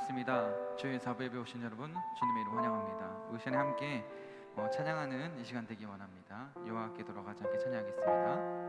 반갑습니다. 주일 사부 예배 오신 여러분 주님의 이름 환영합니다. 우리 시간에 함께 찬양하는 이 시간 되기 원합니다. 여호와께 돌아가지 않게 찬양하겠습니다.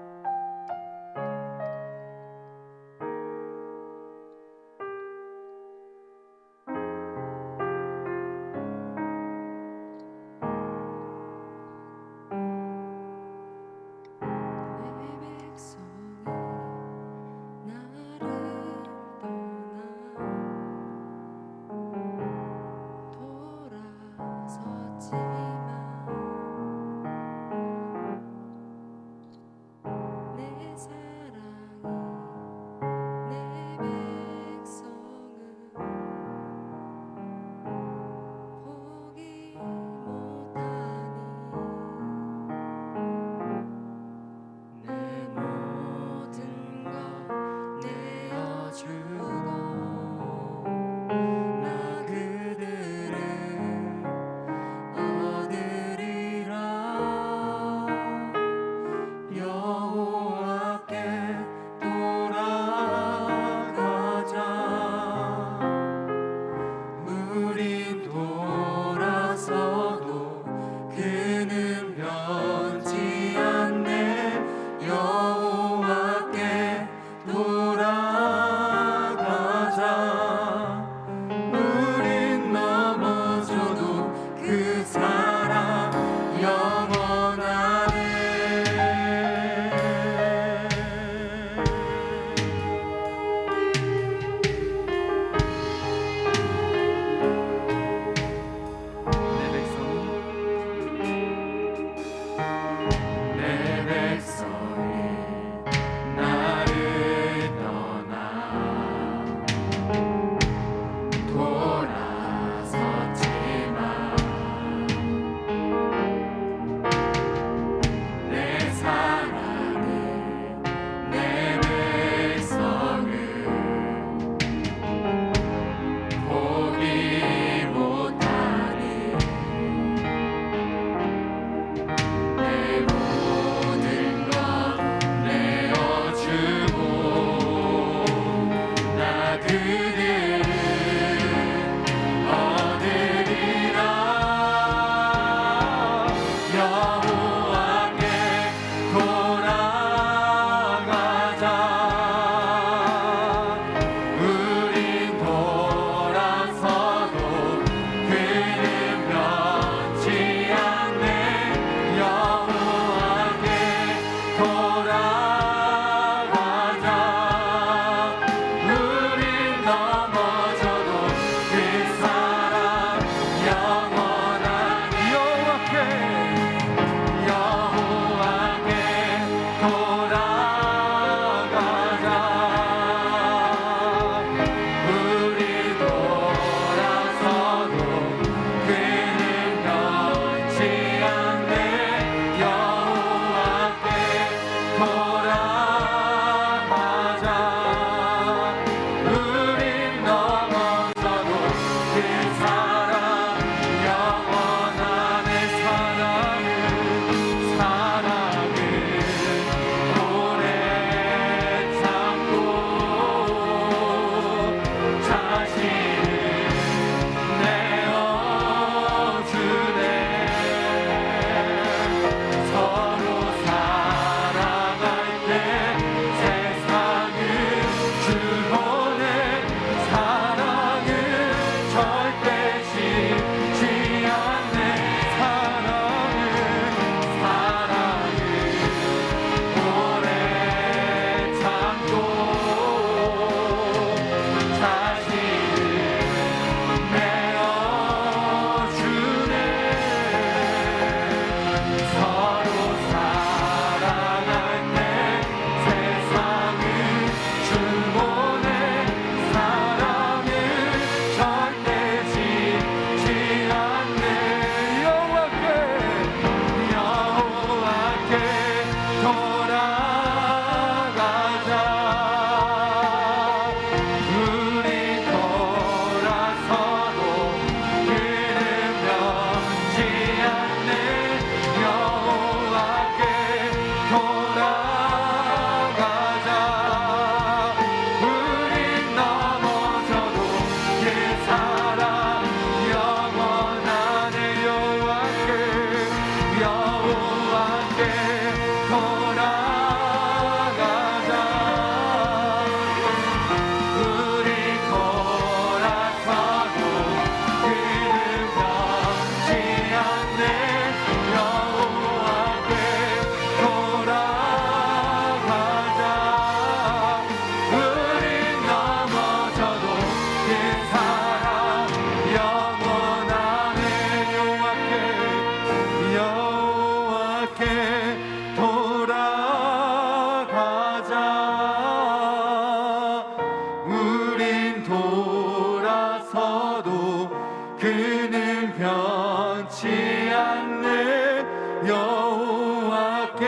그는 변치 않는 여호와께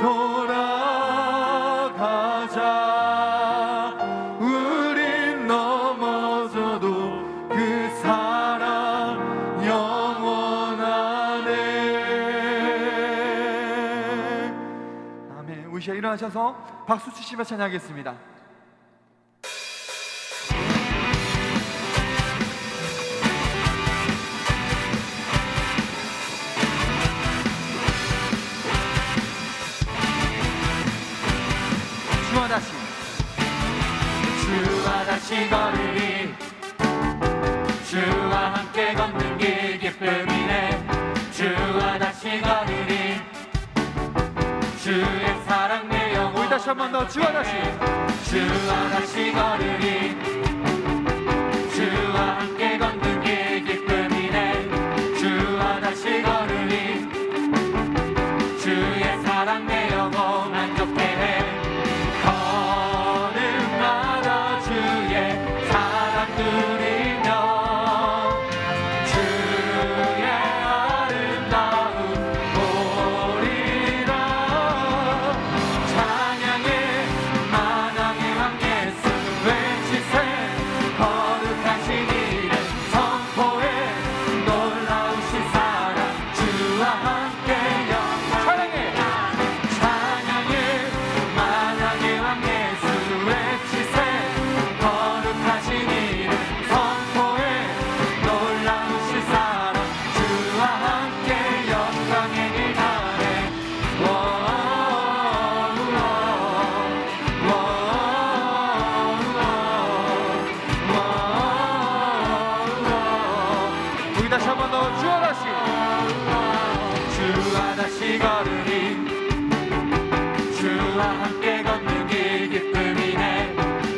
돌아가자. 우린 넘어져도 그 사랑 영원하네. 아멘. 우시아 일어나셔서 박수 치시며 찬양하겠습니다. 주와 다시 걸으리. 주와 함께 걷는 길 기쁨이네. 주와 다시 걸으리. 주의 사랑 내 영혼. 우리 다시 한 번 더. 주와 다시. 주와 다시 걸으리. 주와 함께 걷는 길 기쁨이네. 주와 다시 걸으리. 주의 사랑 내 영혼 만족해 해. 걸음마다 주의 사랑 누리며 주의 아름다움 보리라. 찬양해 만왕의 왕 예수 외치세. 거룩하신 이름 선포해. 놀라우신 사랑 주와 함께 영광. 찬양해 만왕의 왕 예수 외치세. 거룩하신 이름 선포해. 놀라우신 사랑 주와 함께 영광의 길 가네. 우리 다시 한 번 더. 주와 다시. 주와 다시 걸으리. 주와 함께 걷는 길 기쁨이네.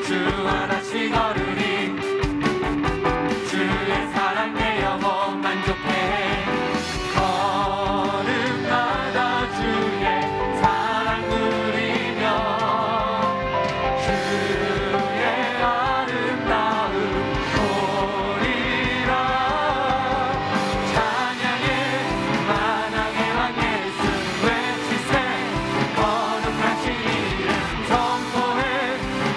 주와 다시 걸으리. 주의 사랑 내 영혼 만족해. 걸음마다 주의 사랑 누리며 주의 아름다움 보리라. 찬양해 만왕의 왕 예수 외치세. 거룩하신 이름 선포해.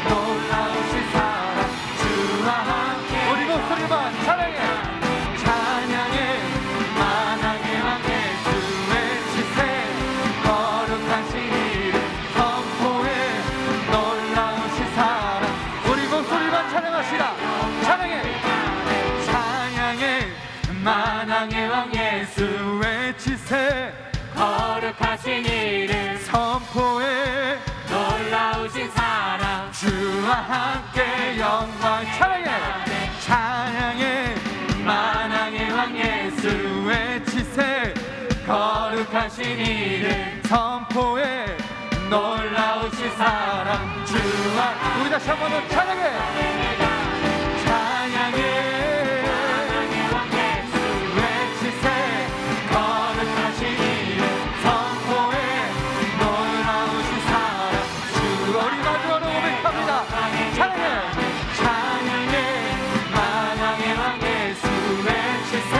놀라우신 사랑 주와 함께. 우리 목소리만 찬양해. 찬양해 만왕의 왕 예수 외치세. 거룩하신 이름 선포해. 놀라우신 사랑. 우리 목소리만 찬양하시라. 찬양해. 찬양해 만왕의 왕 예수 외치세. 거룩하신 이름 선포해. 놀라우신 사랑 주와 함께 영광. 찬양해. 찬양해 만왕의 왕 예수 외치세. 거룩하신 이름 선포해. 놀라우신 사랑 주와. 우리 다시 한 번 더 찬양해. 찬양해 만왕의 왕 예수 외치세. 거룩하신 이름 선포해. 놀라우신 사랑 주. 우리 마지막으로 고백합니다. 찬양해. 찬양해 만왕의 왕 예수 외치세.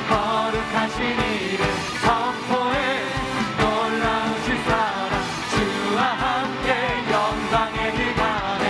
거룩하신 이름 선포해. 놀라우신 사랑 주와 함께 영광의 길 가네.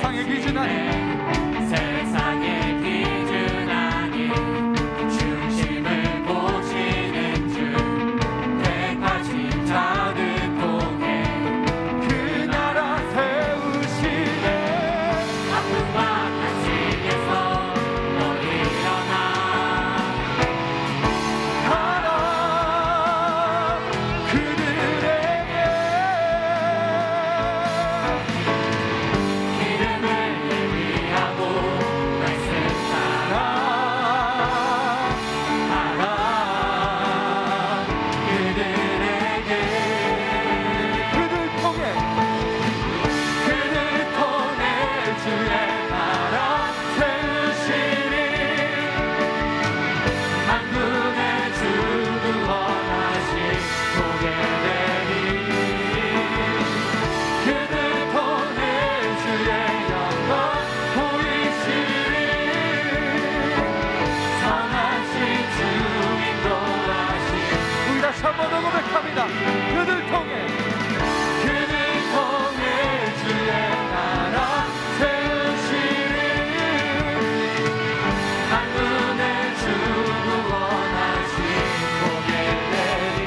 세상의 기준 아닌 세상의 기준 아닌 중심을 보시는 주 택하신 자들 통해 그 나라 세우시네. 아픔과 탄식에서 너 일어나 가라 그들에게 기름을 예비하고 말씀 따라 가라 그들에게 그들 통해 주의 나라 세우시리 만군의 주 구원하시 보게 되리 그들 통해 주의 영광 보이시리 선하신 주 인도하시 우리 다시 한번 더 고백합니다. 그들 통해 주의 나라 세우시리 만군의 주 구원하시 보게 되리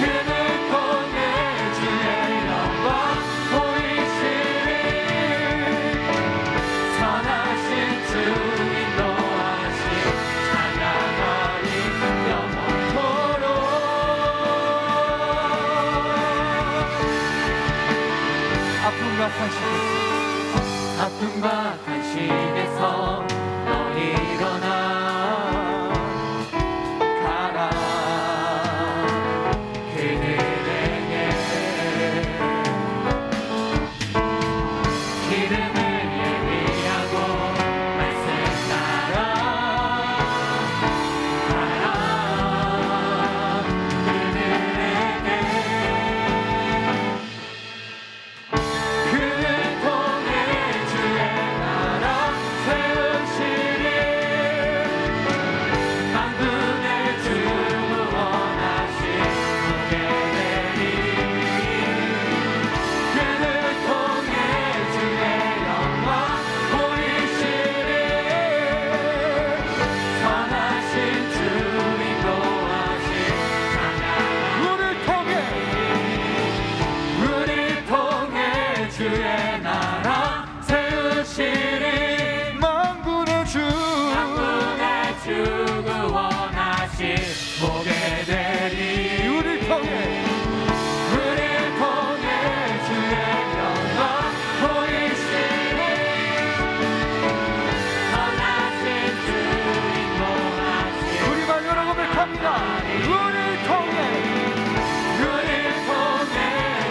그들 통해 주의 영광 보이시리 선하신 주 인도하시 찬양하리 영원토록 아픔과 탄식에서 아픔과 탄식에서 너 일어나 가라 그들에게 기름을 예비하고 말씀 따라 가라 그들에게 그들 통해 주의 나라 세우시리 만군의 주 구원하시 보게 되리 그들 통해 주의 영광 보이시리 선하신 주 인도하시 찬양하리 우리 통해 주의 나라 세우시리 만군의 주 구원하시 보게 되리 우리 통해 주의 영광 보이시리 선하신 주 인도하시 우리만 여러 고백합니다. 우리 통해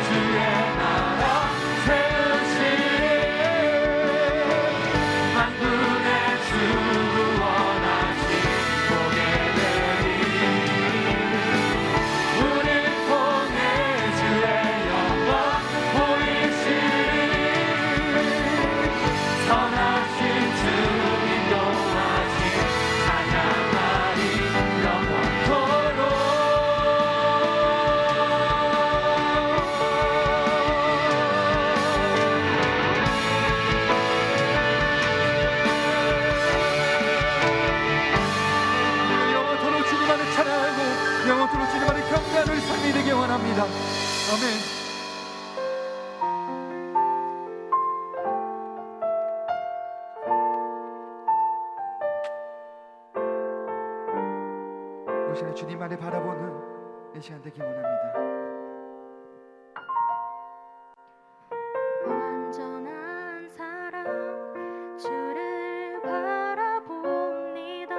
주의 나라 세우시리 만군의 주 구원하시 보게 되리 우리 통해 주의 영광 보이시리 선하신 주 인도하시 찬양하리 영원토록 영원토록 주님만을 찬양하고 영원토록 주님만을 경배하는 삶이 되기 원합니다. 아멘. 이 시간 주님만을 바라보는 이 시간 되기 원합니다. 완전한 사랑 주를 바라봅니다.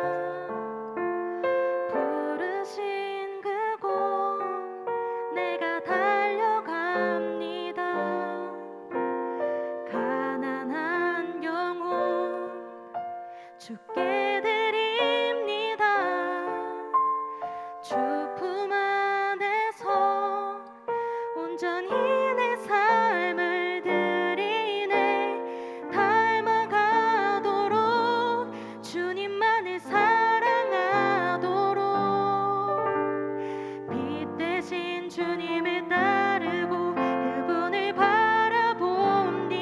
부르신 그곳 내가 달려갑니다. 가난한 영혼 주께 드립니다. 주 품 안에서 온전히 내 삶을 드리네. 닮아가도록 주님만을 사랑하도록 빛 대신 주님을 따르고 그분을 바라봅니다.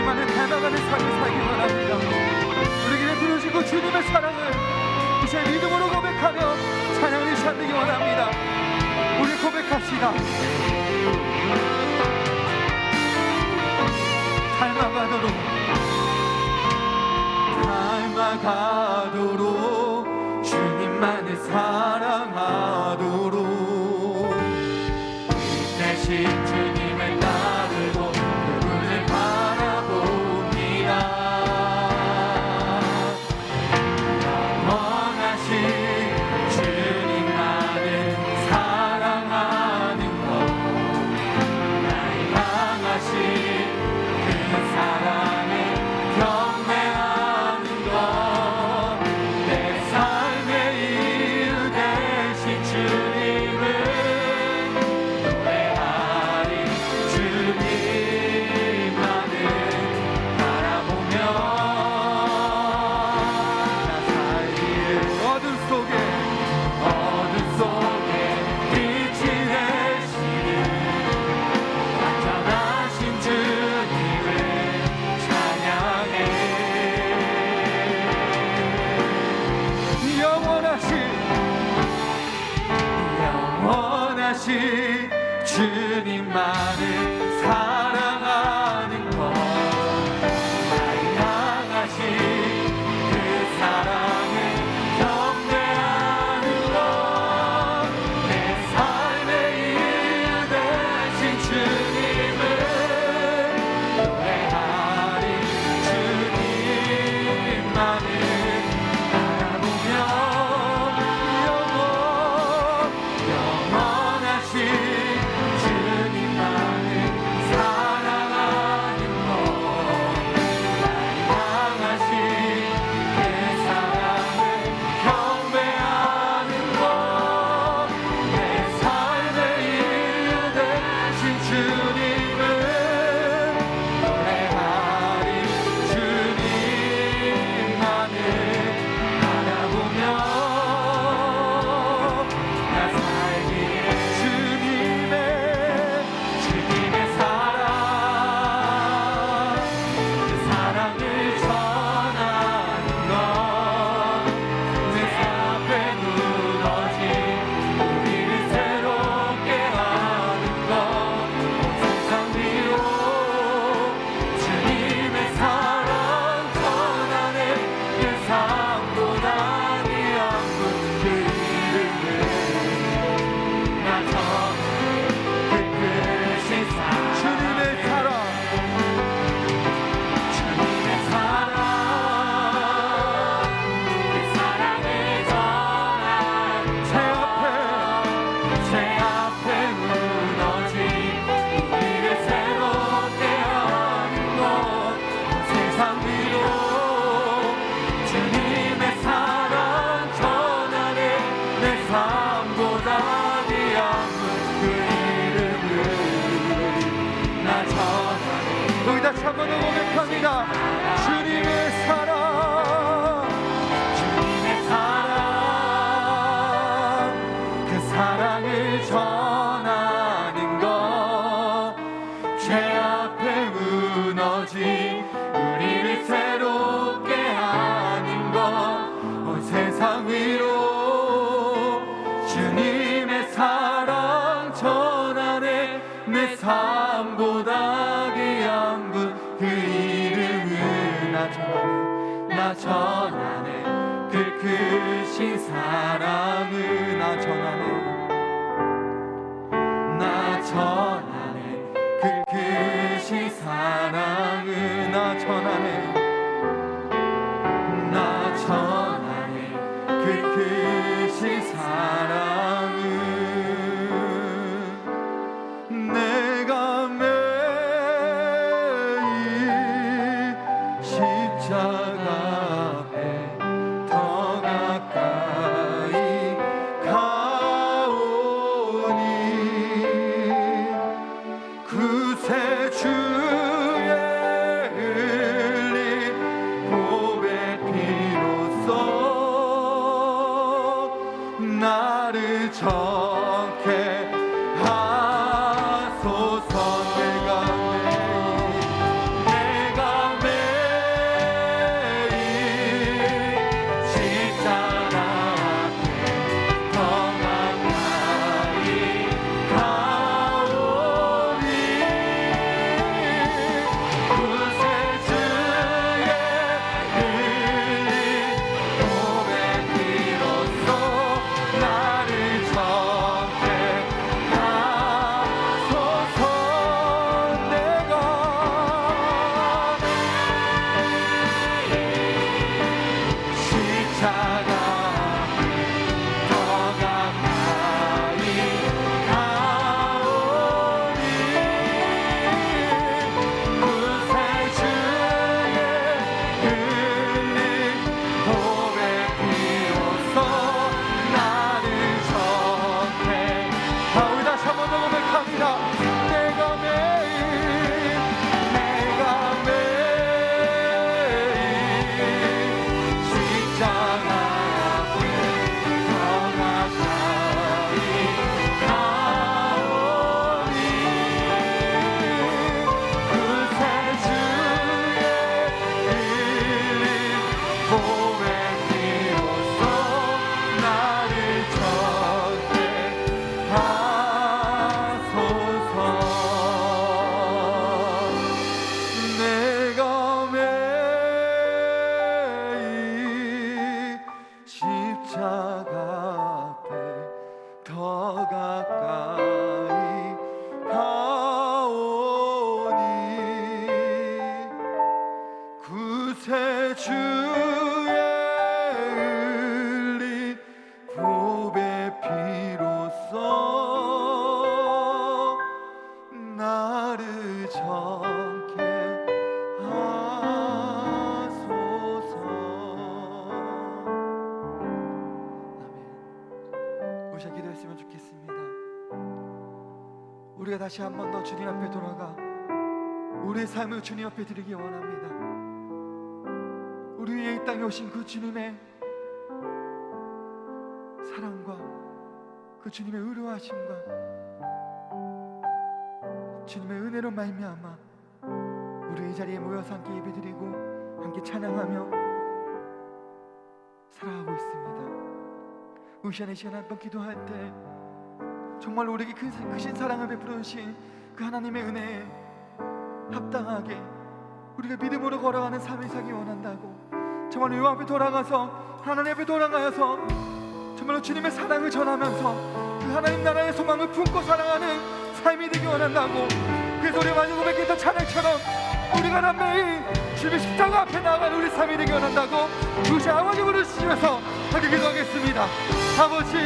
주님만을 닮아가는 삶을 살기 원합니다. 우리 길에 부르시고 주님의 사랑을 이제 믿음으로 고백하며 찬양을 시작하기 원합니다. 우리 고백합시다. 닮아가도록 주님만을 사랑하도록 대신 주님을 따르고 그분을 바라봅니다. 영원하신 주님만을 사랑하는 것, 나를 향하신 그 사랑을 경배하는 것, 내 삶의 이유 되신 주님을 노래하리. 주님만을 바라보며 나 살기를 어둠 속에 빛이 되시는 완전하신 주님을 찬양해. 영원하신 주님만을 사랑하는 것, 나를 향하신 그 사랑을 경배하는 것, 내 삶의 이유 되신 주님을 노래하리. 주님만을 바라보며 영원하신 주님만을 사랑하는 것, 나를 향하신 그 사랑을 경배하는 것, 내 삶의 이유 되신 주님을 노래하리. 주님만을 바라보며 나 살기에 주님의 사랑, 그 사랑을 전하는 것, 내 앞에 무너진 우리를 새롭게 하는 것, 세상 위로 주님의 사랑 전하네. 그 삶보다 귀한 분, 그 이름을 나 전하네. 그 크신 사랑, 주님의 사랑, 그 사랑을 전하는 제 앞에 무너진 우리를 새롭게 하는 것, 세상 위로 주님의 사랑 전하네. 내 삶보다 귀한 분, 그 이름을 나 전하네. 우리 다시 한 번 더 고백합니다. 주님의 사랑, 주님의 사랑, 그 사랑을 전하는 것, 죄 앞에 무너진 우리를 새롭게 하는 것, 온 세상 위로 주님의 사랑 전하네. 내 삶보다 귀한 분, 그 이름을 나 전하네. 그 크신 사랑을 나 전하네. 그 크신 사랑을 나 전하네. 그 크신 사랑을 내가 매일 십자가 앞에 더 가까이 가오니 그새 주의 흘린 보배 피로써 나를 정케 하소서. 내가 주의 흘린 보배 피로써 나를 정케 하소서. 아멘. 우리 기도했으면 좋겠습니다. 우리가 다시 한 번 더 주님 앞에 돌아가 우리의 삶을 주님 앞에 드리기 원합니다. 우리 위에 이 땅에 오신 그 주님의 사랑과 그 주님의 의로하심과 주님의 은혜로 말미암아 우리 이 자리에 모여서 함께 예배드리고 함께 찬양하며 살아가고 있습니다. 우리 시간에 시간 한번 기도할 때 정말 우리에게 크신 사랑을 베풀어 주신 그 하나님의 은혜에 합당하게 우리가 믿음으로 걸어가는 삶을 살기 원한다고, 정말 요 앞에 돌아가서 하나님 앞에 돌아가서 정말로 주님의 사랑을 전하면서 그 하나님 나라의 소망을 품고 살아가는 삶이 되기 원한다고, 그래서 우리 마지막 고백했던 찬양처럼 우리가 다 매일 주님의 십자가 앞에 나아가는 우리 삶이 되기 원한다고 그것이 아버지 부르시면서 함께 기도하겠습니다. 아버지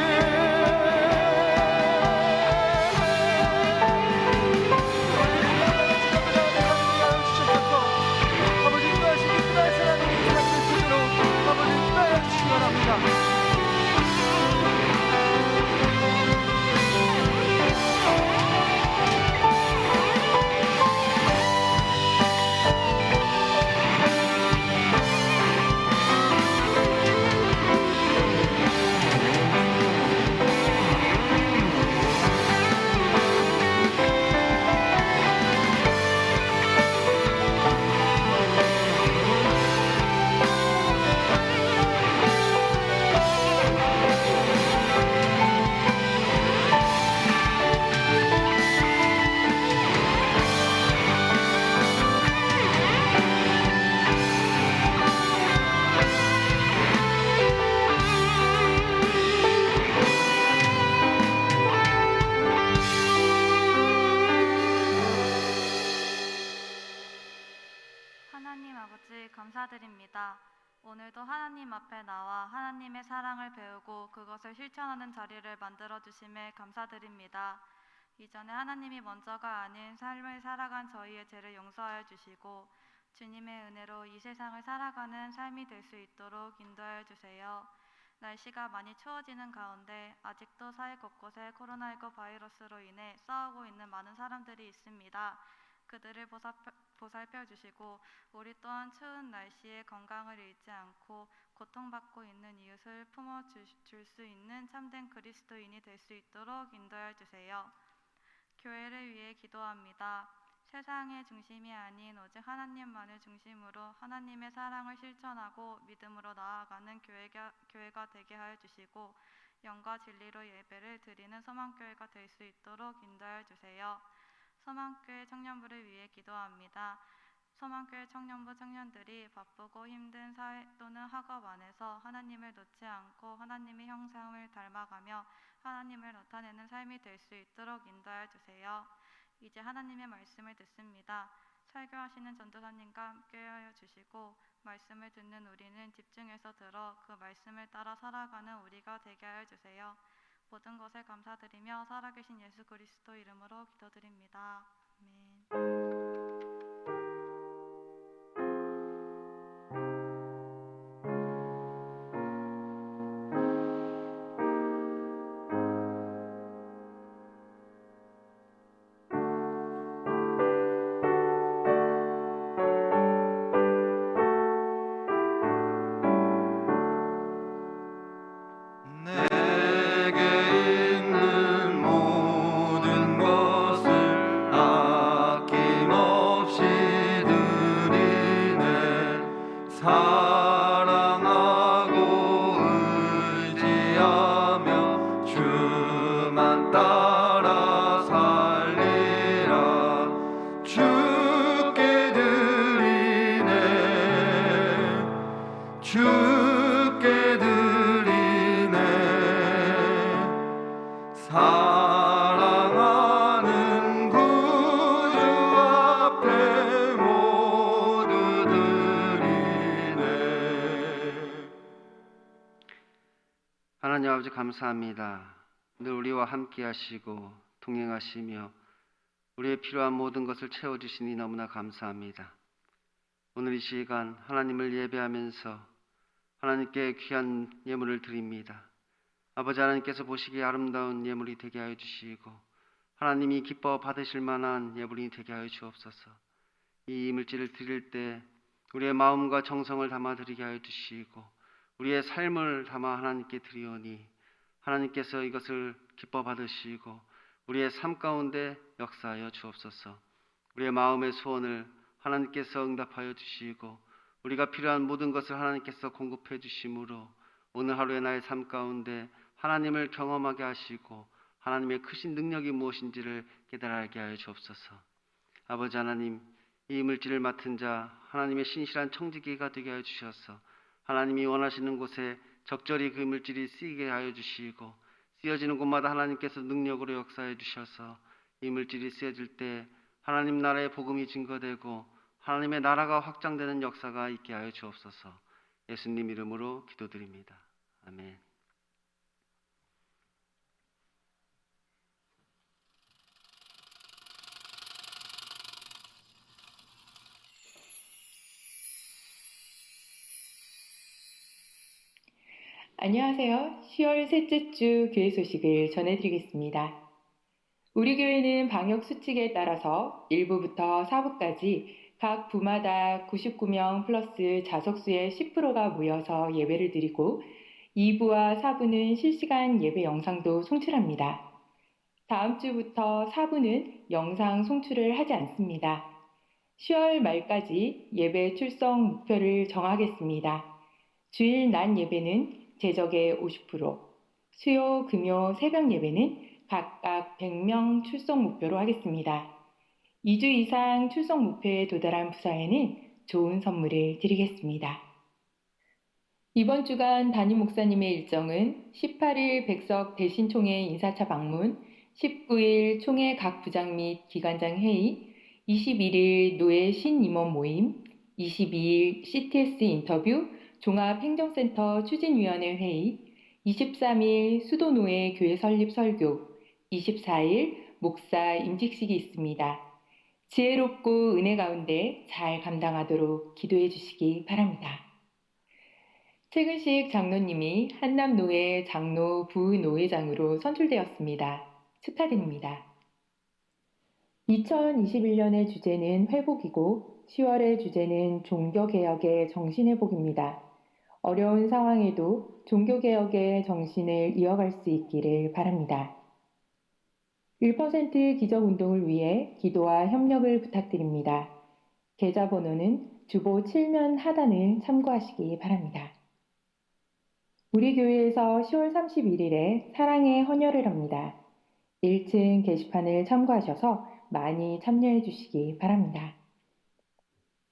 하나님 아버지 감사드립니다. 오늘도 하나님 앞에 나와 하나님의 사랑을 배우고 그것을 실천하는 자리를 만들어 주심에 감사드립니다. 이전에 하나님이 먼저가 아닌 삶을 살아간 저희의 죄를 용서하여 주시고 주님의 은혜로 이 세상을 살아가는 삶이 될 수 있도록 인도하여 주세요. 날씨가 많이 추워지는 가운데 아직도 사회 곳곳에 코로나19 바이러스로 인해 싸우고 있는 많은 사람들이 있습니다. 그들을 보살펴 주시고 우리 또한 추운 날씨에 건강을 잃지 않고 고통받고 있는 이웃을 품어줄 수 있는 참된 그리스도인이 될 수 있도록 인도하여 주세요. 교회를 위해 기도합니다. 세상의 중심이 아닌 오직 하나님만을 중심으로 하나님의 사랑을 실천하고 믿음으로 나아가는 교회가 되게 하여 주시고 영과 진리로 예배를 드리는 소망교회가 될 수 있도록 인도하여 주세요. 소망교회 청년부를 위해 기도합니다. 소망교회 청년부 청년들이 바쁘고 힘든 사회 또는 학업 안에서 하나님을 놓지 않고 하나님의 형상을 닮아가며 하나님을 나타내는 삶이 될 수 있도록 인도하여 주세요. 이제 하나님의 말씀을 듣습니다. 설교하시는 전도사님과 함께하여 주시고 말씀을 듣는 우리는 집중해서 들어 그 말씀을 따라 살아가는 우리가 되게 하여 주세요. 모든 것을 감사드리며 살아계신 예수 그리스도 이름으로 기도드립니다. 아멘. 사랑하는 구주 앞에 모두 드리네. 하나님 아버지 감사합니다. 늘 우리와 함께 하시고 동행하시며 우리의 필요한 모든 것을 채워주시니 너무나 감사합니다. 오늘 이 시간 하나님을 예배하면서 하나님께 귀한 예물을 드립니다. 아버지 하나님께서 보시기에 아름다운 예물이 되게 하여 주시고 하나님이 기뻐 받으실 만한 예물이 되게 하여 주옵소서. 이 이물질을 드릴 때 우리의 마음과 정성을 담아 드리게 하여 주시고 우리의 삶을 담아 하나님께 드리오니 하나님께서 이것을 기뻐 받으시고 우리의 삶 가운데 역사하여 주옵소서. 우리의 마음의 소원을 하나님께서 응답하여 주시고 우리가 필요한 모든 것을 하나님께서 공급해 주심으로 오늘 하루의 나의 삶 가운데 하나님을 경험하게 하시고 하나님의 크신 능력이 무엇인지를 깨달게 하여 주옵소서. 아버지 하나님, 이 물질을 맡은 자 하나님의 신실한 청지기가 되게 하여 주셔서 하나님이 원하시는 곳에 적절히 그 물질이 쓰이게 하여 주시고 쓰여지는 곳마다 하나님께서 능력으로 역사해 주셔서 이 물질이 쓰여질 때 하나님 나라의 복음이 증거되고 하나님의 나라가 확장되는 역사가 있게 하여 주옵소서. 예수님 이름으로 기도드립니다. 아멘. 안녕하세요. 10월 셋째 주 교회 소식을 전해드리겠습니다. 우리 교회는 방역 수칙에 따라서 1부부터 4부까지 각 부마다 99명 플러스 좌석수의 10%가 모여서 예배를 드리고 2부와 4부는 실시간 예배 영상도 송출합니다. 다음 주부터 4부는 영상 송출을 하지 않습니다. 10월 말까지 예배 출석 목표를 정하겠습니다. 주일 낮 예배는 제적의 50%, 수요, 금요, 새벽 예배는 각각 100명 출석 목표로 하겠습니다. 2주 이상 출석 목표에 도달한 부서에는 좋은 선물을 드리겠습니다. 이번 주간 담임 목사님의 일정은 18일 백석 대신총회 인사차 방문, 19일 총회 각 부장 및 기관장 회의, 21일 노예 신임원 모임, 22일 CTS 인터뷰, 종합행정센터 추진위원회 회의, 23일 수도노예 교회 설립 설교, 24일 목사 임직식이 있습니다. 지혜롭고 은혜 가운데 잘 감당하도록 기도해 주시기 바랍니다. 최근식 장로님이 한남노예 장로 부노회장으로 선출되었습니다. 축하드립니다. 2021년의 주제는 회복이고 10월의 주제는 종교개혁의 정신회복입니다. 어려운 상황에도 종교개혁의 정신을 이어갈 수 있기를 바랍니다. 1% 기적운동을 위해 기도와 협력을 부탁드립니다. 계좌번호는 주보 7면 하단을 참고하시기 바랍니다. 우리 교회에서 10월 31일에 사랑의 헌혈을 합니다. 1층 게시판을 참고하셔서 많이 참여해 주시기 바랍니다.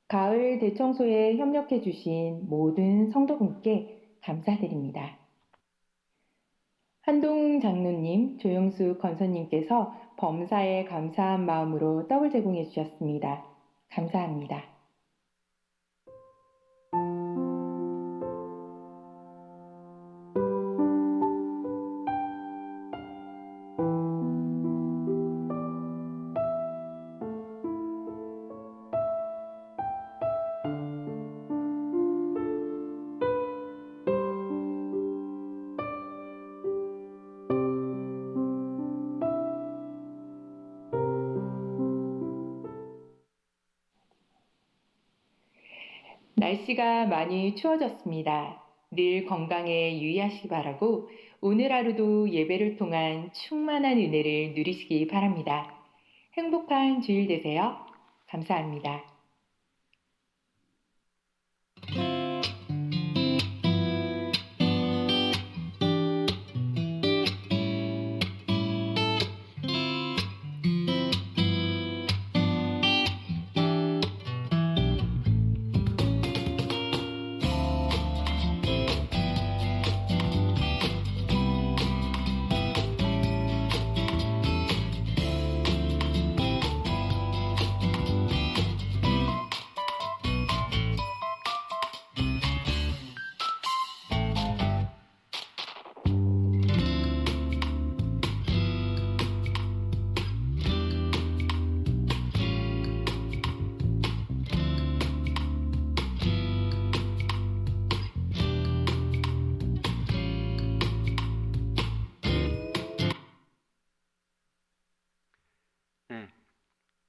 가을 대청소에 협력해 주신 모든 성도분께 감사드립니다. 한동 장로님, 조영수 권사님께서 범사에 감사한 마음으로 떡을 제공해 주셨습니다. 감사합니다. 날씨가 많이 추워졌습니다. 늘 건강에 유의하시기 바라고 오늘 하루도 예배를 통한 충만한 은혜를 누리시기 바랍니다. 행복한 주일 되세요. 감사합니다.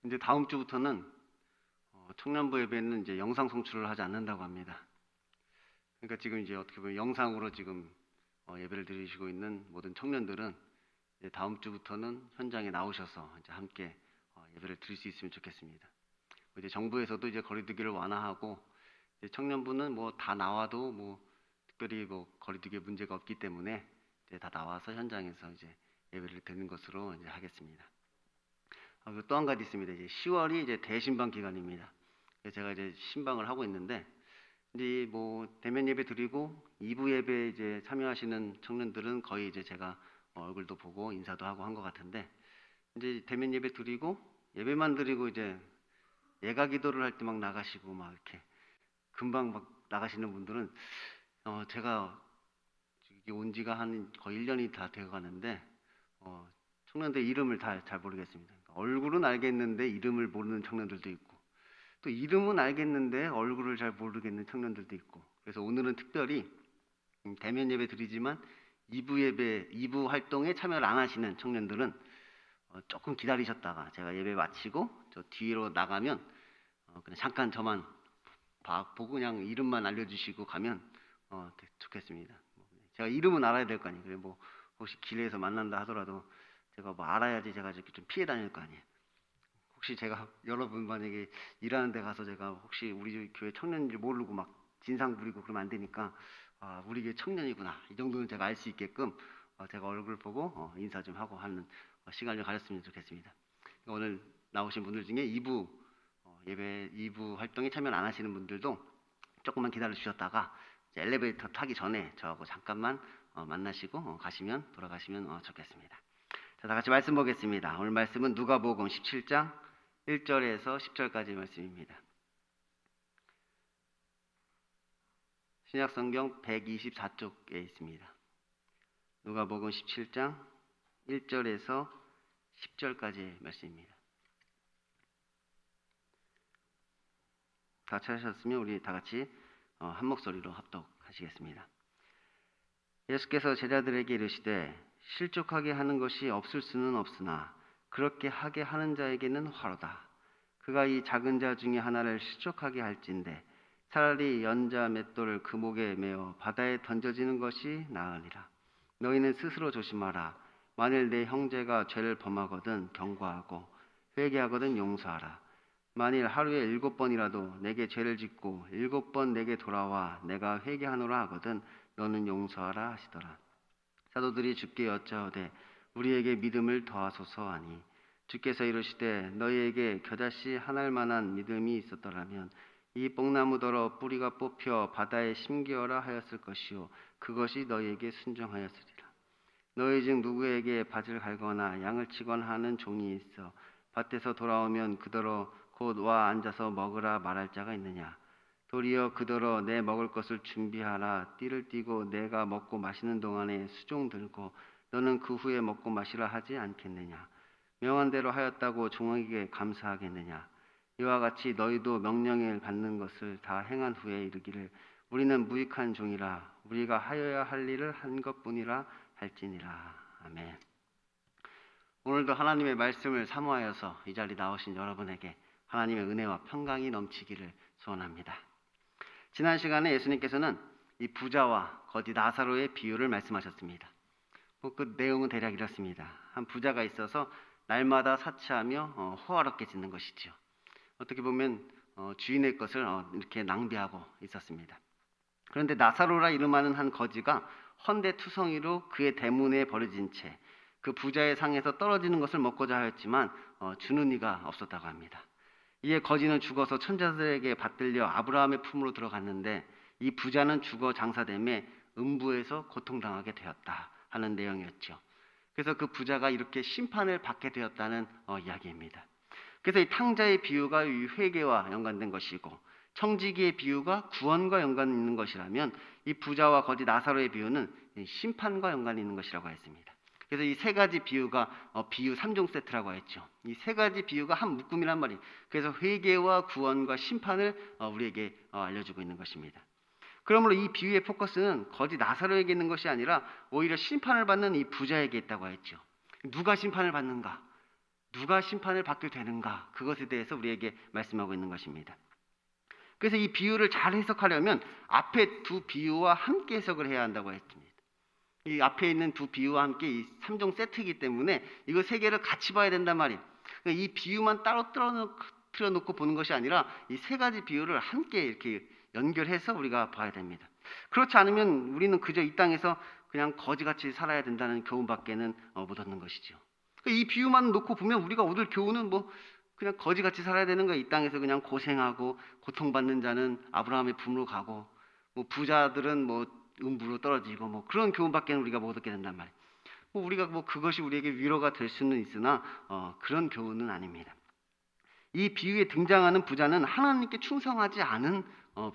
이제 다음 주부터는 청년부 예배는 이제 영상 송출을 하지 않는다고 합니다. 그러니까 지금 이제 어떻게 보면 영상으로 지금 예배를 드리시고 있는 모든 청년들은 이제 다음 주부터는 현장에 나오셔서 이제 함께 예배를 드릴 수 있으면 좋겠습니다. 이제 정부에서도 이제 거리두기를 완화하고 이제 청년부는 뭐 다 나와도 뭐 특별히 뭐 거리두기에 문제가 없기 때문에 이제 다 나와서 현장에서 이제 예배를 드리는 것으로 이제 하겠습니다. 또 한 가지 있습니다. 이제 10월이 이제 대신방 기간입니다. 제가 이제 신방을 하고 있는데 이제 뭐 대면 예배 드리고 2부 예배 이제 참여하시는 청년들은 거의 이제 제가 얼굴도 보고 인사도 하고 한 것 같은데 이제 대면 예배 드리고 예배만 드리고 이제 예가 기도를 할 때 막 나가시고 막 이렇게 금방 막 나가시는 분들은 제가 온 지가 한 거의 1년이 다 되어 가는데 청년들 이름을 다 잘 모르겠습니다. 얼굴은 알겠는데 이름을 모르는 청년들도 있고 또 이름은 알겠는데 얼굴을 잘 모르겠는 청년들도 있고 그래서 오늘은 특별히 대면 예배 드리지만 2부 활동에 참여를 안 하시는 청년들은 조금 기다리셨다가 제가 예배 마치고 저 뒤로 나가면 그냥 잠깐 저만 보고 그냥 이름만 알려주시고 가면 좋겠습니다. 제가 이름은 알아야 될 거 아니에요. 그래 뭐 혹시 길에서 만난다 하더라도 제가 뭐 알아야지 제가 이렇게 좀 피해 다닐 거 아니에요. 혹시 제가 여러분 만약에 일하는 데 가서 제가 혹시 우리 교회 청년인지 모르고 막 진상 부리고 그러면 안 되니까 우리 교회 청년이구나 이 정도는 제가 알 수 있게끔 제가 얼굴 보고 인사 좀 하고 하는 시간을 가졌으면 좋겠습니다. 오늘 나오신 분들 중에 2부 예배 2부 활동에 참여 안 하시는 분들도 조금만 기다려 주셨다가 엘리베이터 타기 전에 저하고 잠깐만 만나시고 가시면 돌아가시면 좋겠습니다. 자, 다 같이 말씀 보겠습니다. 오늘 말씀은 누가복음 17장 1절에서 10절까지 말씀입니다. 신약성경 124쪽에 있습니다. 누가복음 17장 1절에서 10절까지의 말씀입니다. 다 찾으셨으면 우리 다 같이 한 목소리로 합독하시겠습니다. 예수께서 제자들에게 이르시되 실족하게 하는 것이 없을 수는 없으나 그렇게 하게 하는 자에게는 화로다. 그가 이 작은 자 중에 하나를 실족하게 할진대 차라리 연자 맷돌을 그 목에 메어 바다에 던져지는 것이 나으니라. 너희는 스스로 조심하라. 만일 내 형제가 죄를 범하거든 경고하고 회개하거든 용서하라. 만일 하루에 7번이라도 내게 죄를 짓고 7번 내게 돌아와 내가 회개하노라 하거든 너는 용서하라 하시더라. 사도들이 주께 여짜오되 우리에게 믿음을 더하소서 하니 주께서 이르시되 너희에게 겨자씨 하나일 만한 믿음이 있었더라면 이 뽕나무더러 뿌리가 뽑혀 바다에 심기어라 하였을 것이요 그것이 너희에게 순종하였으리라. 너희 중 누구에게 밭을 갈거나 양을 치거나 하는 종이 있어 밭에서 돌아오면 그더러 곧 와 앉아서 먹으라 말할 자가 있느냐. 도리어 그더러 내 먹을 것을 준비하라. 띠를 띠고 내가 먹고 마시는 동안에 수종 들고 너는 그 후에 먹고 마시라 하지 않겠느냐. 명한 대로 하였다고 종에게 감사하겠느냐. 이와 같이 너희도 명령을 받는 것을 다 행한 후에 이르기를 우리는 무익한 종이라 우리가 하여야 할 일을 한 것뿐이라 할지니라. 아멘. 오늘도 하나님의 말씀을 사모하여서 이 자리 나오신 여러분에게 하나님의 은혜와 평강이 넘치기를 소원합니다. 지난 시간에 예수님께서는 이 부자와 거지 나사로의 비유를 말씀하셨습니다. 그 내용은 대략 이렇습니다. 한 부자가 있어서 날마다 사치하며 호화롭게 짓는 것이지요. 어떻게 보면 주인의 것을 이렇게 낭비하고 있었습니다. 그런데 나사로라 이름하는 한 거지가 헌데투성이로 그의 대문에 버려진 채 그 부자의 상에서 떨어지는 것을 먹고자 하였지만 주는 이가 없었다고 합니다. 이에 거지는 죽어서 천사들에게 받들려 아브라함의 품으로 들어갔는데 이 부자는 죽어 장사됨에 음부에서 고통당하게 되었다 하는 내용이었죠. 그래서 그 부자가 이렇게 심판을 받게 되었다는 이야기입니다. 그래서 이 탕자의 비유가 이 회개와 연관된 것이고 청지기의 비유가 구원과 연관이 있는 것이라면 이 부자와 거지 나사로의 비유는 심판과 연관이 있는 것이라고 했습니다. 그래서 이 세 가지 비유가 비유 3종 세트라고 했죠. 이 세 가지 비유가 한 묶음이란 말이에요. 그래서 회개와 구원과 심판을 우리에게 알려주고 있는 것입니다. 그러므로 이 비유의 포커스는 거지 나사로에게 있는 것이 아니라 오히려 심판을 받는 이 부자에게 있다고 했죠. 누가 심판을 받는가? 누가 심판을 받게 되는가, 그것에 대해서 우리에게 말씀하고 있는 것입니다. 그래서 이 비유를 잘 해석하려면 앞에 두 비유와 함께 해석을 해야 한다고 했습니다. 이 앞에 있는 두 비유와 함께 이 3종 세트이기 때문에 이거 세 개를 같이 봐야 된단 말이에요. 그러니까 이 비유만 따로 틀어놓고 보는 것이 아니라 이 세 가지 비유를 함께 이렇게 연결해서 우리가 봐야 됩니다. 그렇지 않으면 우리는 그저 이 땅에서 그냥 거지같이 살아야 된다는 교훈밖에는 못 얻는 것이죠. 그러니까 이 비유만 놓고 보면 우리가 얻을 교훈은 뭐 그냥 거지같이 살아야 되는 거예요. 이 땅에서 그냥 고생하고 고통받는 자는 아브라함의 품으로 가고 뭐 부자들은 뭐 음부로 떨어지고 뭐 그런 교훈밖에 우리가 못 얻게 된단 말이에요. 뭐 우리가 뭐 그것이 우리에게 위로가 될 수는 있으나 그런 교훈은 아닙니다. 이 비유에 등장하는 부자는 하나님께 충성하지 않은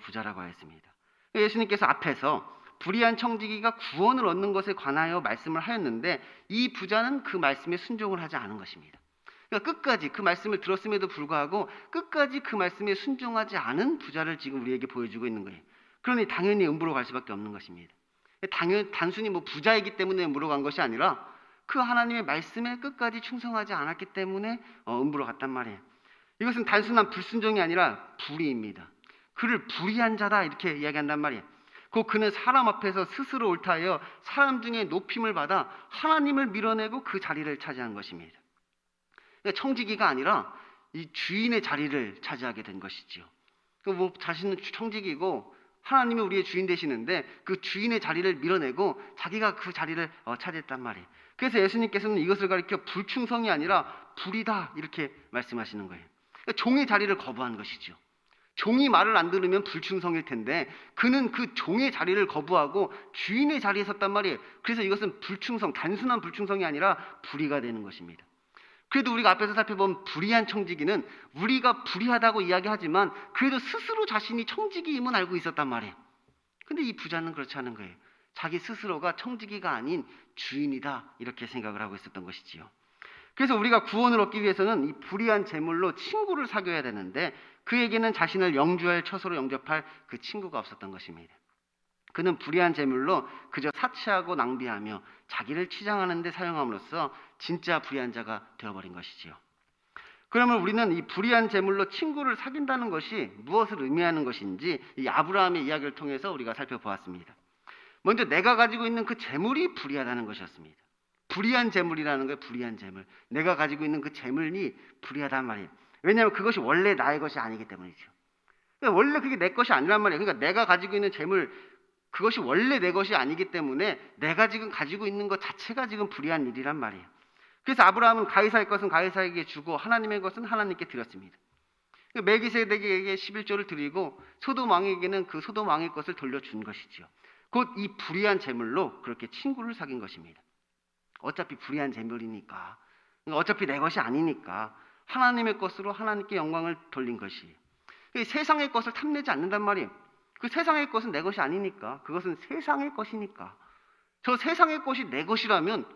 부자라고 하였습니다. 예수님께서 앞에서 불의한 청지기가 구원을 얻는 것에 관하여 말씀을 하였는데 이 부자는 그 말씀에 순종을 하지 않은 것입니다. 그러니까 끝까지 그 말씀을 들었음에도 불구하고 끝까지 그 말씀에 순종하지 않은 부자를 지금 우리에게 보여주고 있는 거예요. 그러니 당연히 음부로 갈 수밖에 없는 것입니다. 단순히 뭐 부자이기 때문에 음부로 간 것이 아니라 그 하나님의 말씀에 끝까지 충성하지 않았기 때문에 음부로 갔단 말이에요. 이것은 단순한 불순종이 아니라 불의입니다. 그를 불의한 자다 이렇게 이야기한단 말이에요. 그는 사람 앞에서 스스로 옳다하여 사람 중에 높임을 받아 하나님을 밀어내고 그 자리를 차지한 것입니다. 그러니까 청지기가 아니라 이 주인의 자리를 차지하게 된 것이지요. 뭐 자신은 청지기고 하나님이 우리의 주인 되시는데 그 주인의 자리를 밀어내고 자기가 그 자리를 차지했단 말이에요. 그래서 예수님께서는 이것을 가리켜 불충성이 아니라 불이다 이렇게 말씀하시는 거예요. 그러니까 종의 자리를 거부한 것이죠. 종이 말을 안 들으면 불충성일 텐데 그는 그 종의 자리를 거부하고 주인의 자리에 섰단 말이에요. 그래서 이것은 불충성, 단순한 불충성이 아니라 불의가 되는 것입니다. 그래도 우리가 앞에서 살펴본 불의한 청지기는 우리가 불의하다고 이야기하지만 그래도 스스로 자신이 청지기임은 알고 있었단 말이에요. 근데 이 부자는 그렇지 않은 거예요. 자기 스스로가 청지기가 아닌 주인이다 이렇게 생각을 하고 있었던 것이지요. 그래서 우리가 구원을 얻기 위해서는 이 불의한 재물로 친구를 사귀어야 되는데 그에게는 자신을 영주할 처소로 영접할 그 친구가 없었던 것입니다. 그는 불의한 재물로 그저 사치하고 낭비하며 자기를 치장하는 데 사용함으로써 진짜 불의한 자가 되어버린 것이지요. 그러면 우리는 이 불의한 재물로 친구를 사귄다는 것이 무엇을 의미하는 것인지 이 아브라함의 이야기를 통해서 우리가 살펴보았습니다. 먼저 내가 가지고 있는 그 재물이 불의하다는 것이었습니다. 불의한 재물이라는 거예요. 불의한 재물. 내가 가지고 있는 그 재물이 불의하단 말이에요. 왜냐하면 그것이 원래 나의 것이 아니기 때문이죠. 그러니까 원래 그게 내 것이 아니란 말이에요. 그러니까 내가 가지고 있는 재물, 그것이 원래 내 것이 아니기 때문에 내가 지금 가지고 있는 것 자체가 지금 불의한 일이란 말이에요. 그래서 아브라함은 가이사의 것은 가이사에게 주고 하나님의 것은 하나님께 드렸습니다. 멜기세덱에게 11조를 드리고 소돔 왕에게는 그 소돔 왕의 것을 돌려준 것이지요. 곧 이 불의한 재물로 그렇게 친구를 사귄 것입니다. 어차피 불의한 재물이니까, 어차피 내 것이 아니니까 하나님의 것으로 하나님께 영광을 돌린 것이에요. 세상의 것을 탐내지 않는단 말이에요. 그 세상의 것은 내 것이 아니니까, 그것은 세상의 것이니까. 저 세상의 것이 내 것이라면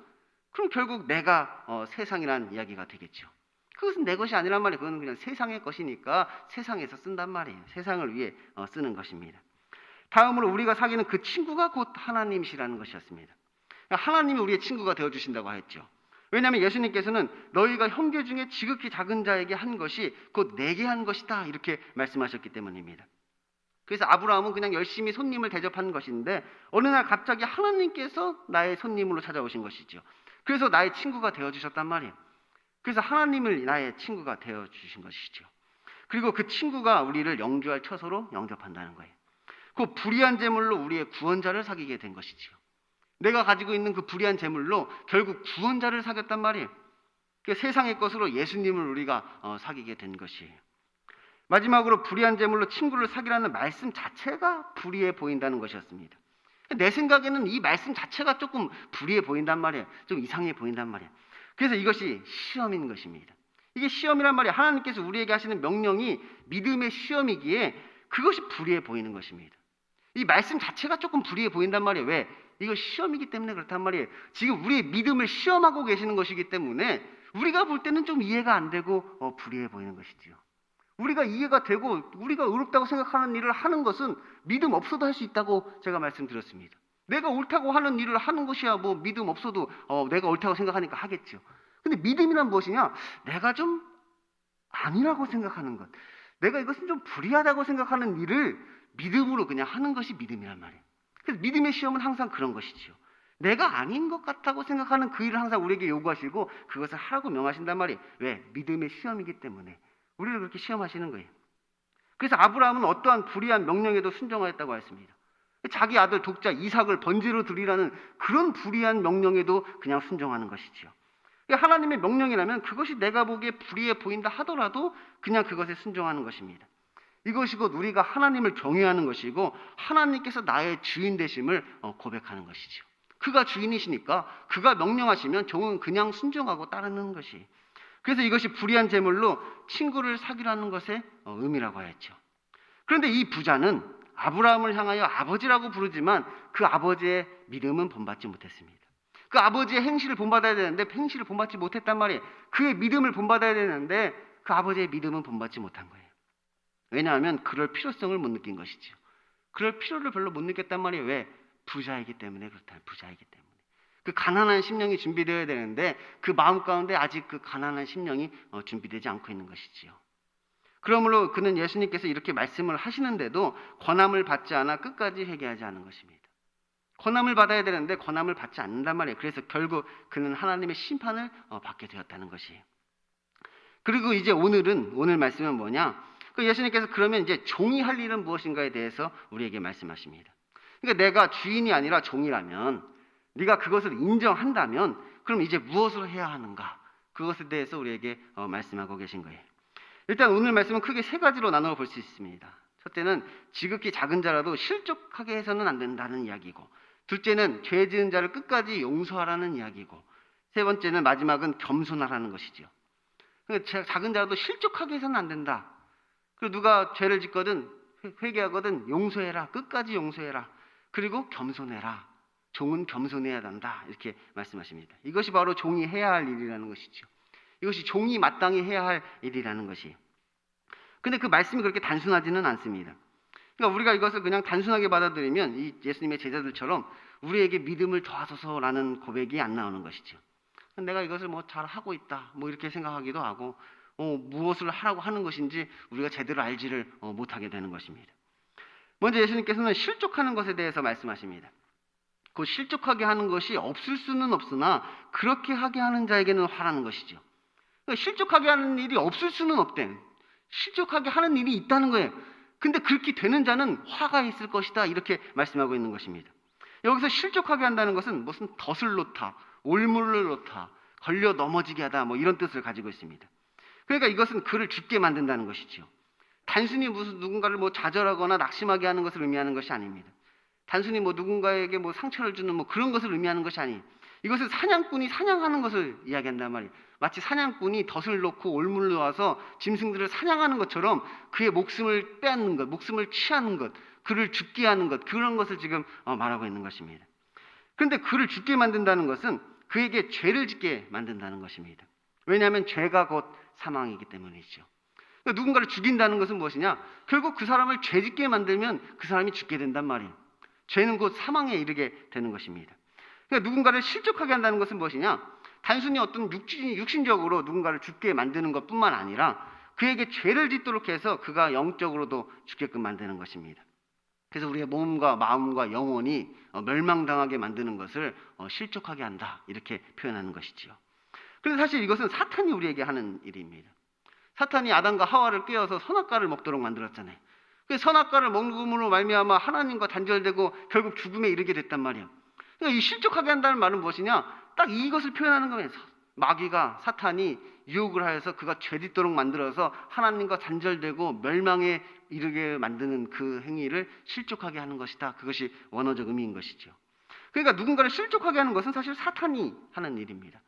그럼 결국 내가 세상이란 이야기가 되겠죠. 그것은 내 것이 아니란 말이에요. 그건 그냥 세상의 것이니까 세상에서 쓴단 말이에요. 세상을 위해 쓰는 것입니다. 다음으로 우리가 사귀는 그 친구가 곧 하나님이시라는 것이었습니다. 하나님이 우리의 친구가 되어주신다고 했죠. 왜냐하면 예수님께서는 너희가 형제 중에 지극히 작은 자에게 한 것이 곧 내게 한 것이다 이렇게 말씀하셨기 때문입니다. 그래서 아브라함은 그냥 열심히 손님을 대접하는 것인데 어느 날 갑자기 하나님께서 나의 손님으로 찾아오신 것이죠. 그래서 나의 친구가 되어주셨단 말이에요. 그래서 하나님을 나의 친구가 되어주신 것이죠. 그리고 그 친구가 우리를 영주할 처소로 영접한다는 거예요. 그 불의한 재물로 우리의 구원자를 사귀게 된 것이죠. 내가 가지고 있는 그 불의한 재물로 결국 구원자를 사귀었단 말이에요. 그 세상의 것으로 예수님을 우리가 사귀게 된 것이에요. 마지막으로 불의한 재물로 친구를 사귀라는 말씀 자체가 불의해 보인다는 것이었습니다. 내 생각에는 이 말씀 자체가 조금 불의해 보인단 말이에요. 좀 이상해 보인단 말이에요. 그래서 이것이 시험인 것입니다. 이게 시험이란 말이에요. 하나님께서 우리에게 하시는 명령이 믿음의 시험이기에 그것이 불의해 보이는 것입니다. 이 말씀 자체가 조금 불의해 보인단 말이에요. 왜? 이거 시험이기 때문에 그렇단 말이에요. 지금 우리의 믿음을 시험하고 계시는 것이기 때문에 우리가 볼 때는 좀 이해가 안 되고 불의해 보이는 것이지요. 우리가 이해가 되고 우리가 의롭다고 생각하는 일을 하는 것은 믿음 없어도 할 수 있다고 제가 말씀드렸습니다. 내가 옳다고 하는 일을 하는 것이야 뭐 믿음 없어도 내가 옳다고 생각하니까 하겠죠. 근데 믿음이란 무엇이냐? 내가 좀 아니라고 생각하는 것, 내가 이것은 좀 불의하다고 생각하는 일을 믿음으로 그냥 하는 것이 믿음이란 말이에요. 그래서 믿음의 시험은 항상 그런 것이지요. 내가 아닌 것 같다고 생각하는 그 일을 항상 우리에게 요구하시고 그것을 하라고 명하신단 말이에요. 왜? 믿음의 시험이기 때문에 우리를 그렇게 시험하시는 거예요. 그래서 아브라함은 어떠한 불의한 명령에도 순종하였다고 했습니다. 자기 아들 독자 이삭을 번제로 드리라는 그런 불의한 명령에도 그냥 순종하는 것이지요. 하나님의 명령이라면 그것이 내가 보기에 불의해 보인다 하더라도 그냥 그것에 순종하는 것입니다. 이것이 곧 우리가 하나님을 경외하는 것이고 하나님께서 나의 주인 되심을 고백하는 것이죠. 그가 주인이시니까 그가 명령하시면 종은 그냥 순종하고 따르는 것이. 그래서 이것이 불의한 제물로 친구를 사귀라는 것의 의미라고 하였죠. 그런데 이 부자는 아브라함을 향하여 아버지라고 부르지만 그 아버지의 믿음은 본받지 못했습니다. 그 아버지의 행실을 본받아야 되는데 행실을 본받지 못했단 말이에요. 그의 믿음을 본받아야 되는데 그 아버지의 믿음은 본받지 못한 거예요. 왜냐하면 그럴 필요성을 못 느낀 것이죠. 그럴 필요를 별로 못 느꼈단 말이에요. 왜? 부자이기 때문에 그렇다. 부자이기 때문에. 그 가난한 심령이 준비되어야 되는데 그 마음 가운데 아직 그 가난한 심령이 준비되지 않고 있는 것이지요. 그러므로 그는 예수님께서 이렇게 말씀을 하시는데도 권함을 받지 않아 끝까지 회개하지 않은 것입니다. 권함을 받아야 되는데 권함을 받지 않는단 말이에요. 그래서 결국 그는 하나님의 심판을 받게 되었다는 것이에요. 그리고 이제 오늘 말씀은 뭐냐? 예수님께서 그러면 이제 종이 할 일은 무엇인가에 대해서 우리에게 말씀하십니다. 그러니까 내가 주인이 아니라 종이라면 네가 그것을 인정한다면 그럼 이제 무엇을 해야 하는가? 그것에 대해서 우리에게 말씀하고 계신 거예요. 일단 오늘 말씀은 크게 세 가지로 나누어 볼 수 있습니다. 첫째는 지극히 작은 자라도 실족하게 해서는 안 된다는 이야기고, 둘째는 죄 지은 자를 끝까지 용서하라는 이야기고, 세 번째는 마지막은 겸손하라는 것이죠. 그러니까 작은 자라도 실족하게 해서는 안 된다. 그리고 누가 죄를 짓거든 회개하거든 용서해라. 끝까지 용서해라. 그리고 겸손해라. 종은 겸손해야 한다. 이렇게 말씀하십니다. 이것이 바로 종이 해야 할 일이라는 것이죠. 이것이 종이 마땅히 해야 할 일이라는 것이에요. 근데 그 말씀이 그렇게 단순하지는 않습니다. 그러니까 우리가 이것을 그냥 단순하게 받아들이면 이 예수님의 제자들처럼 우리에게 믿음을 더하소서라는 고백이 안 나오는 것이죠. 내가 이것을 뭐 잘하고 있다 뭐 이렇게 생각하기도 하고 무엇을 하라고 하는 것인지 우리가 제대로 알지를 못하게 되는 것입니다. 먼저 예수님께서는 실족하는 것에 대해서 말씀하십니다. 그 실족하게 하는 것이 없을 수는 없으나 그렇게 하게 하는 자에게는 화라는 것이죠. 그러니까 실족하게 하는 일이 없을 수는 없대. 실족하게 하는 일이 있다는 거예요. 근데 그렇게 되는 자는 화가 있을 것이다 이렇게 말씀하고 있는 것입니다. 여기서 실족하게 한다는 것은 무슨 덫을 놓다, 올무를 놓다, 걸려 넘어지게 하다 뭐 이런 뜻을 가지고 있습니다. 그러니까 이것은 그를 죽게 만든다는 것이죠. 단순히 무슨 누군가를 뭐 좌절하거나 낙심하게 하는 것을 의미하는 것이 아닙니다. 단순히 뭐 누군가에게 뭐 상처를 주는 뭐 그런 것을 의미하는 것이 아니에요. 이것은 사냥꾼이 사냥하는 것을 이야기한단 말이에요. 마치 사냥꾼이 덫을 놓고 올무를 놓아서 짐승들을 사냥하는 것처럼 그의 목숨을 빼앗는 것, 목숨을 취하는 것, 그를 죽게 하는 것, 그런 것을 지금 말하고 있는 것입니다. 그런데 그를 죽게 만든다는 것은 그에게 죄를 짓게 만든다는 것입니다. 왜냐하면 죄가 곧 사망이기 때문이죠. 그러니까 누군가를 죽인다는 것은 무엇이냐? 결국 그 사람을 죄 짓게 만들면 그 사람이 죽게 된단 말이에요. 죄는 곧 사망에 이르게 되는 것입니다. 그러니까 누군가를 실족하게 한다는 것은 무엇이냐? 단순히 어떤 육신적으로 누군가를 죽게 만드는 것뿐만 아니라 그에게 죄를 짓도록 해서 그가 영적으로도 죽게끔 만드는 것입니다. 그래서 우리의 몸과 마음과 영혼이 멸망당하게 만드는 것을 실족하게 한다 이렇게 표현하는 것이지요. 그런데 사실 이것은 사탄이 우리에게 하는 일입니다. 사탄이 아담과 하와를 깨어서 선악과를 먹도록 만들었잖아요. 그 선악과를 먹음으로 말미암아 하나님과 단절되고 결국 죽음에 이르게 됐단 말이에요. 그러니까 이 실족하게 한다는 말은 무엇이냐? 딱 이것을 표현하는 거예요. 마귀가 사탄이 유혹을 하여서 그가 죄짓도록 만들어서 하나님과 단절되고 멸망에 이르게 만드는 그 행위를 실족하게 하는 것이다. 그것이 원어적 의미인 것이죠. 그러니까 누군가를 실족하게 하는 것은 사실 사탄이 하는 일입니다.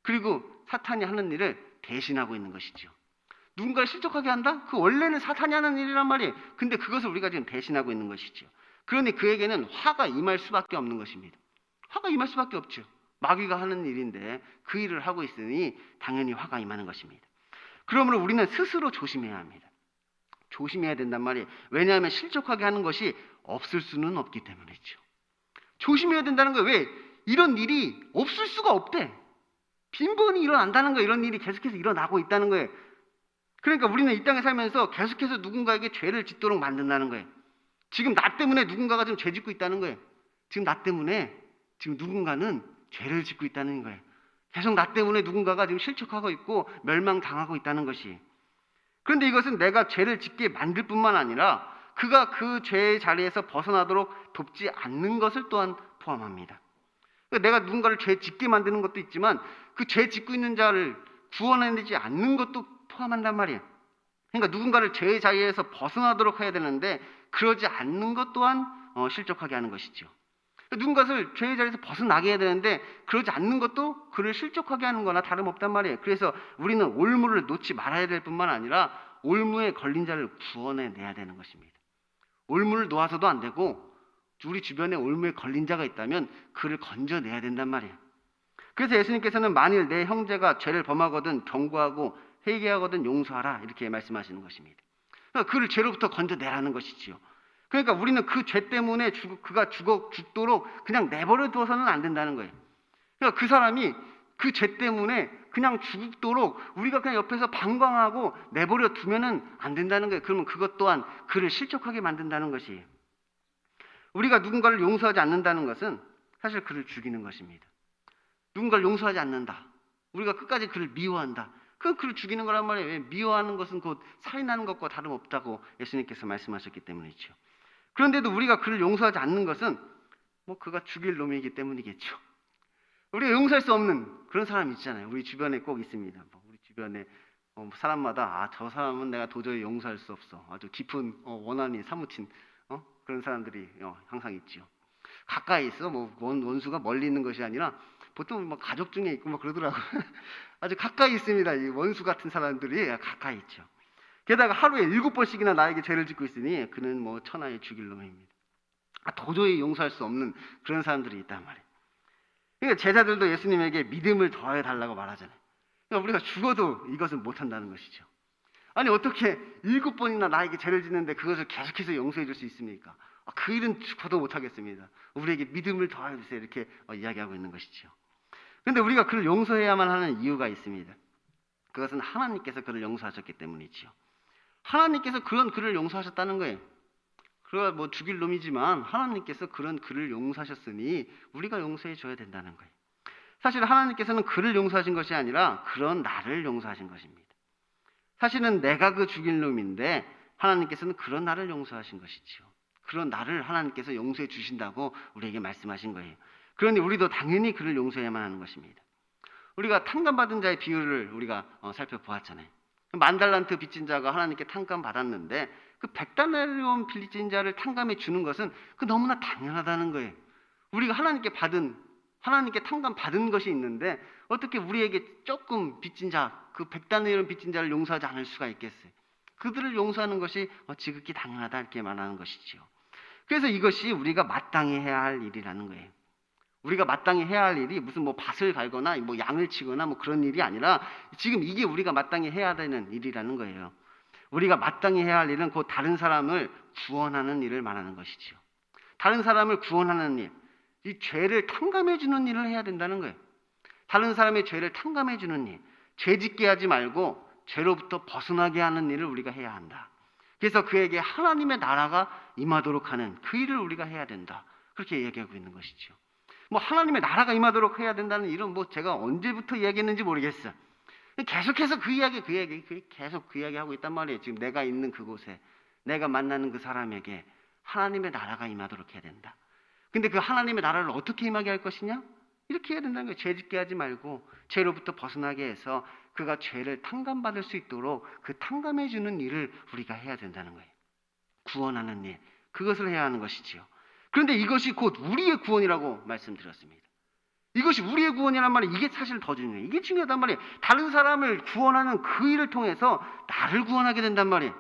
그리고 사탄이 하는 일을 대신하고 있는 것이죠. 누군가를 실족하게 한다? 그 원래는 사탄이 하는 일이란 말이에요. 근데 그것을 우리가 지금 대신하고 있는 것이죠. 그러니 그에게는 화가 임할 수밖에 없는 것입니다. 화가 임할 수밖에 없죠. 마귀가 하는 일인데 그 일을 하고 있으니 당연히 화가 임하는 것입니다. 그러므로 우리는 스스로 조심해야 합니다. 조심해야 된단 말이에요. 왜냐하면 실족하게 하는 것이 없을 수는 없기 때문이죠. 조심해야 된다는 거예요. 왜? 이런 일이 없을 수가 없대. 빈번히 일어난다는 거예요. 이런 일이 계속해서 일어나고 있다는 거예요. 그러니까 우리는 이 땅에 살면서 계속해서 누군가에게 죄를 짓도록 만든다는 거예요. 지금 나 때문에 누군가가 지금 죄 짓고 있다는 거예요. 지금 나 때문에 지금 누군가는 죄를 짓고 있다는 거예요. 계속 나 때문에 누군가가 지금 실족하고 있고 멸망당하고 있다는 것이. 그런데 이것은 내가 죄를 짓게 만들 뿐만 아니라 그가 그 죄의 자리에서 벗어나도록 돕지 않는 것을 또한 포함합니다. 그러니까 내가 누군가를 죄 짓게 만드는 것도 있지만 그 죄 짓고 있는 자를 구원해내지 않는 것도 포함한단 말이에요. 그러니까 누군가를 죄의 자리에서 벗어나도록 해야 되는데 그러지 않는 것 또한 실족하게 하는 것이죠. 누군가를 죄의 자리에서 벗어나게 해야 되는데 그러지 않는 것도 그를 실족하게 하는 거나 다름없단 말이에요. 그래서 우리는 올무를 놓지 말아야 될 뿐만 아니라 올무에 걸린 자를 구원해내야 되는 것입니다. 올무를 놓아서도 안 되고 우리 주변에 올무에 걸린 자가 있다면 그를 건져내야 된단 말이에요. 그래서 예수님께서는 만일 내 형제가 죄를 범하거든 경고하고 회개하거든 용서하라 이렇게 말씀하시는 것입니다. 그러니까 그를 죄로부터 건져내라는 것이지요. 그러니까 우리는 그 죄 때문에 그가 죽도록 그냥 내버려 두어서는 안 된다는 거예요. 그러니까 그 사람이 그 죄 때문에 그냥 죽도록 우리가 그냥 옆에서 방관하고 내버려 두면은 안 된다는 거예요. 그러면 그것 또한 그를 실족하게 만든다는 것이에요. 우리가 누군가를 용서하지 않는다는 것은 사실 그를 죽이는 것입니다. 누군가를 용서하지 않는다. 우리가 끝까지 그를 미워한다. 그건 그를 죽이는 거란 말이에요. 왜? 미워하는 것은 곧 살인하는 것과 다름없다고 예수님께서 말씀하셨기 때문이죠. 그런데도 우리가 그를 용서하지 않는 것은 그가 죽일 놈이기 때문이겠죠. 우리가 용서할 수 없는 그런 사람이 있잖아요. 우리 주변에 꼭 있습니다. 우리 주변에 사람마다 저 사람은 내가 도저히 용서할 수 없어. 아주 깊은 원한이 사무친 그런 사람들이 항상 있죠. 가까이 있어. 원수가 멀리 있는 것이 아니라 보통 가족 중에 있고 그러더라고요. 아주 가까이 있습니다. 이 원수 같은 사람들이 가까이 있죠. 게다가 하루에 7번씩이나 나에게 죄를 짓고 있으니 그는 천하의 죽일 놈입니다. 도저히 용서할 수 없는 그런 사람들이 있단 말이에요. 그러니까 제자들도 예수님에게 믿음을 더해 달라고 말하잖아요. 그러니까 우리가 죽어도 이것은 못한다는 것이죠. 아니 어떻게 7번이나 나에게 죄를 짓는데 그것을 계속해서 용서해 줄 수 있습니까? 그 일은 죽어도 못하겠습니다. 우리에게 믿음을 더해 주세요. 이렇게 이야기하고 있는 것이죠. 그런데 우리가 그를 용서해야만 하는 이유가 있습니다. 그것은 하나님께서 그를 용서하셨기 때문이지요. 하나님께서 그런 그를 용서하셨다는 거예요. 그가 죽일 놈이지만 하나님께서 그런 그를 용서하셨으니 우리가 용서해 줘야 된다는 거예요. 사실 하나님께서는 그를 용서하신 것이 아니라 그런 나를 용서하신 것입니다. 사실은 내가 그 죽일 놈인데 하나님께서는 그런 나를 용서하신 것이지요. 그런 나를 하나님께서 용서해 주신다고 우리에게 말씀하신 거예요. 그러니 우리도 당연히 그를 용서해야만 하는 것입니다. 우리가 탕감받은 자의 비유를 우리가 살펴보았잖아요. 10,000달란트 빚진 자가 하나님께 탕감 받았는데 그 100달러온 빚진 자를 탕감해 주는 것은 그 너무나 당연하다는 거예요. 우리가 하나님께 탕감 받은 것이 있는데 어떻게 우리에게 조금 빚진 자, 그 100달러온 빚진 자를 용서하지 않을 수가 있겠어요? 그들을 용서하는 것이 지극히 당연하다 이렇게 말하는 것이지요. 그래서 이것이 우리가 마땅히 해야 할 일이라는 거예요. 우리가 마땅히 해야 할 일이 무슨 밭을 갈거나 양을 치거나 그런 일이 아니라 지금 이게 우리가 마땅히 해야 되는 일이라는 거예요. 우리가 마땅히 해야 할 일은 곧 다른 사람을 구원하는 일을 말하는 것이지요. 다른 사람을 구원하는 일, 이 죄를 탕감해 주는 일을 해야 된다는 거예요. 다른 사람의 죄를 탕감해 주는 일, 죄 짓게 하지 말고 죄로부터 벗어나게 하는 일을 우리가 해야 한다. 그래서 그에게 하나님의 나라가 임하도록 하는 그 일을 우리가 해야 된다. 그렇게 얘기하고 있는 것이죠. 하나님의 나라가 임하도록 해야 된다는 일은 제가 언제부터 이야기했는지 모르겠어요. 계속해서 그 이야기 계속 그 이야기 하고 있단 말이에요. 지금 내가 있는 그곳에 내가 만나는 그 사람에게 하나님의 나라가 임하도록 해야 된다. 근데 그 하나님의 나라를 어떻게 임하게 할 것이냐? 이렇게 해야 된다는 거예요. 죄 짓게 하지 말고 죄로부터 벗어나게 해서 그가 죄를 탕감받을 수 있도록 그 탕감해 주는 일을 우리가 해야 된다는 거예요. 구원하는 일, 그것을 해야 하는 것이지요. 그런데 이것이 곧 우리의 구원이라고 말씀드렸습니다. 이것이 우리의 구원이란 말이 이게 사실 더 중요해요. 이게 중요하단 말이에요. 다른 사람을 구원하는 그 일을 통해서 나를 구원하게 된단 말이에요.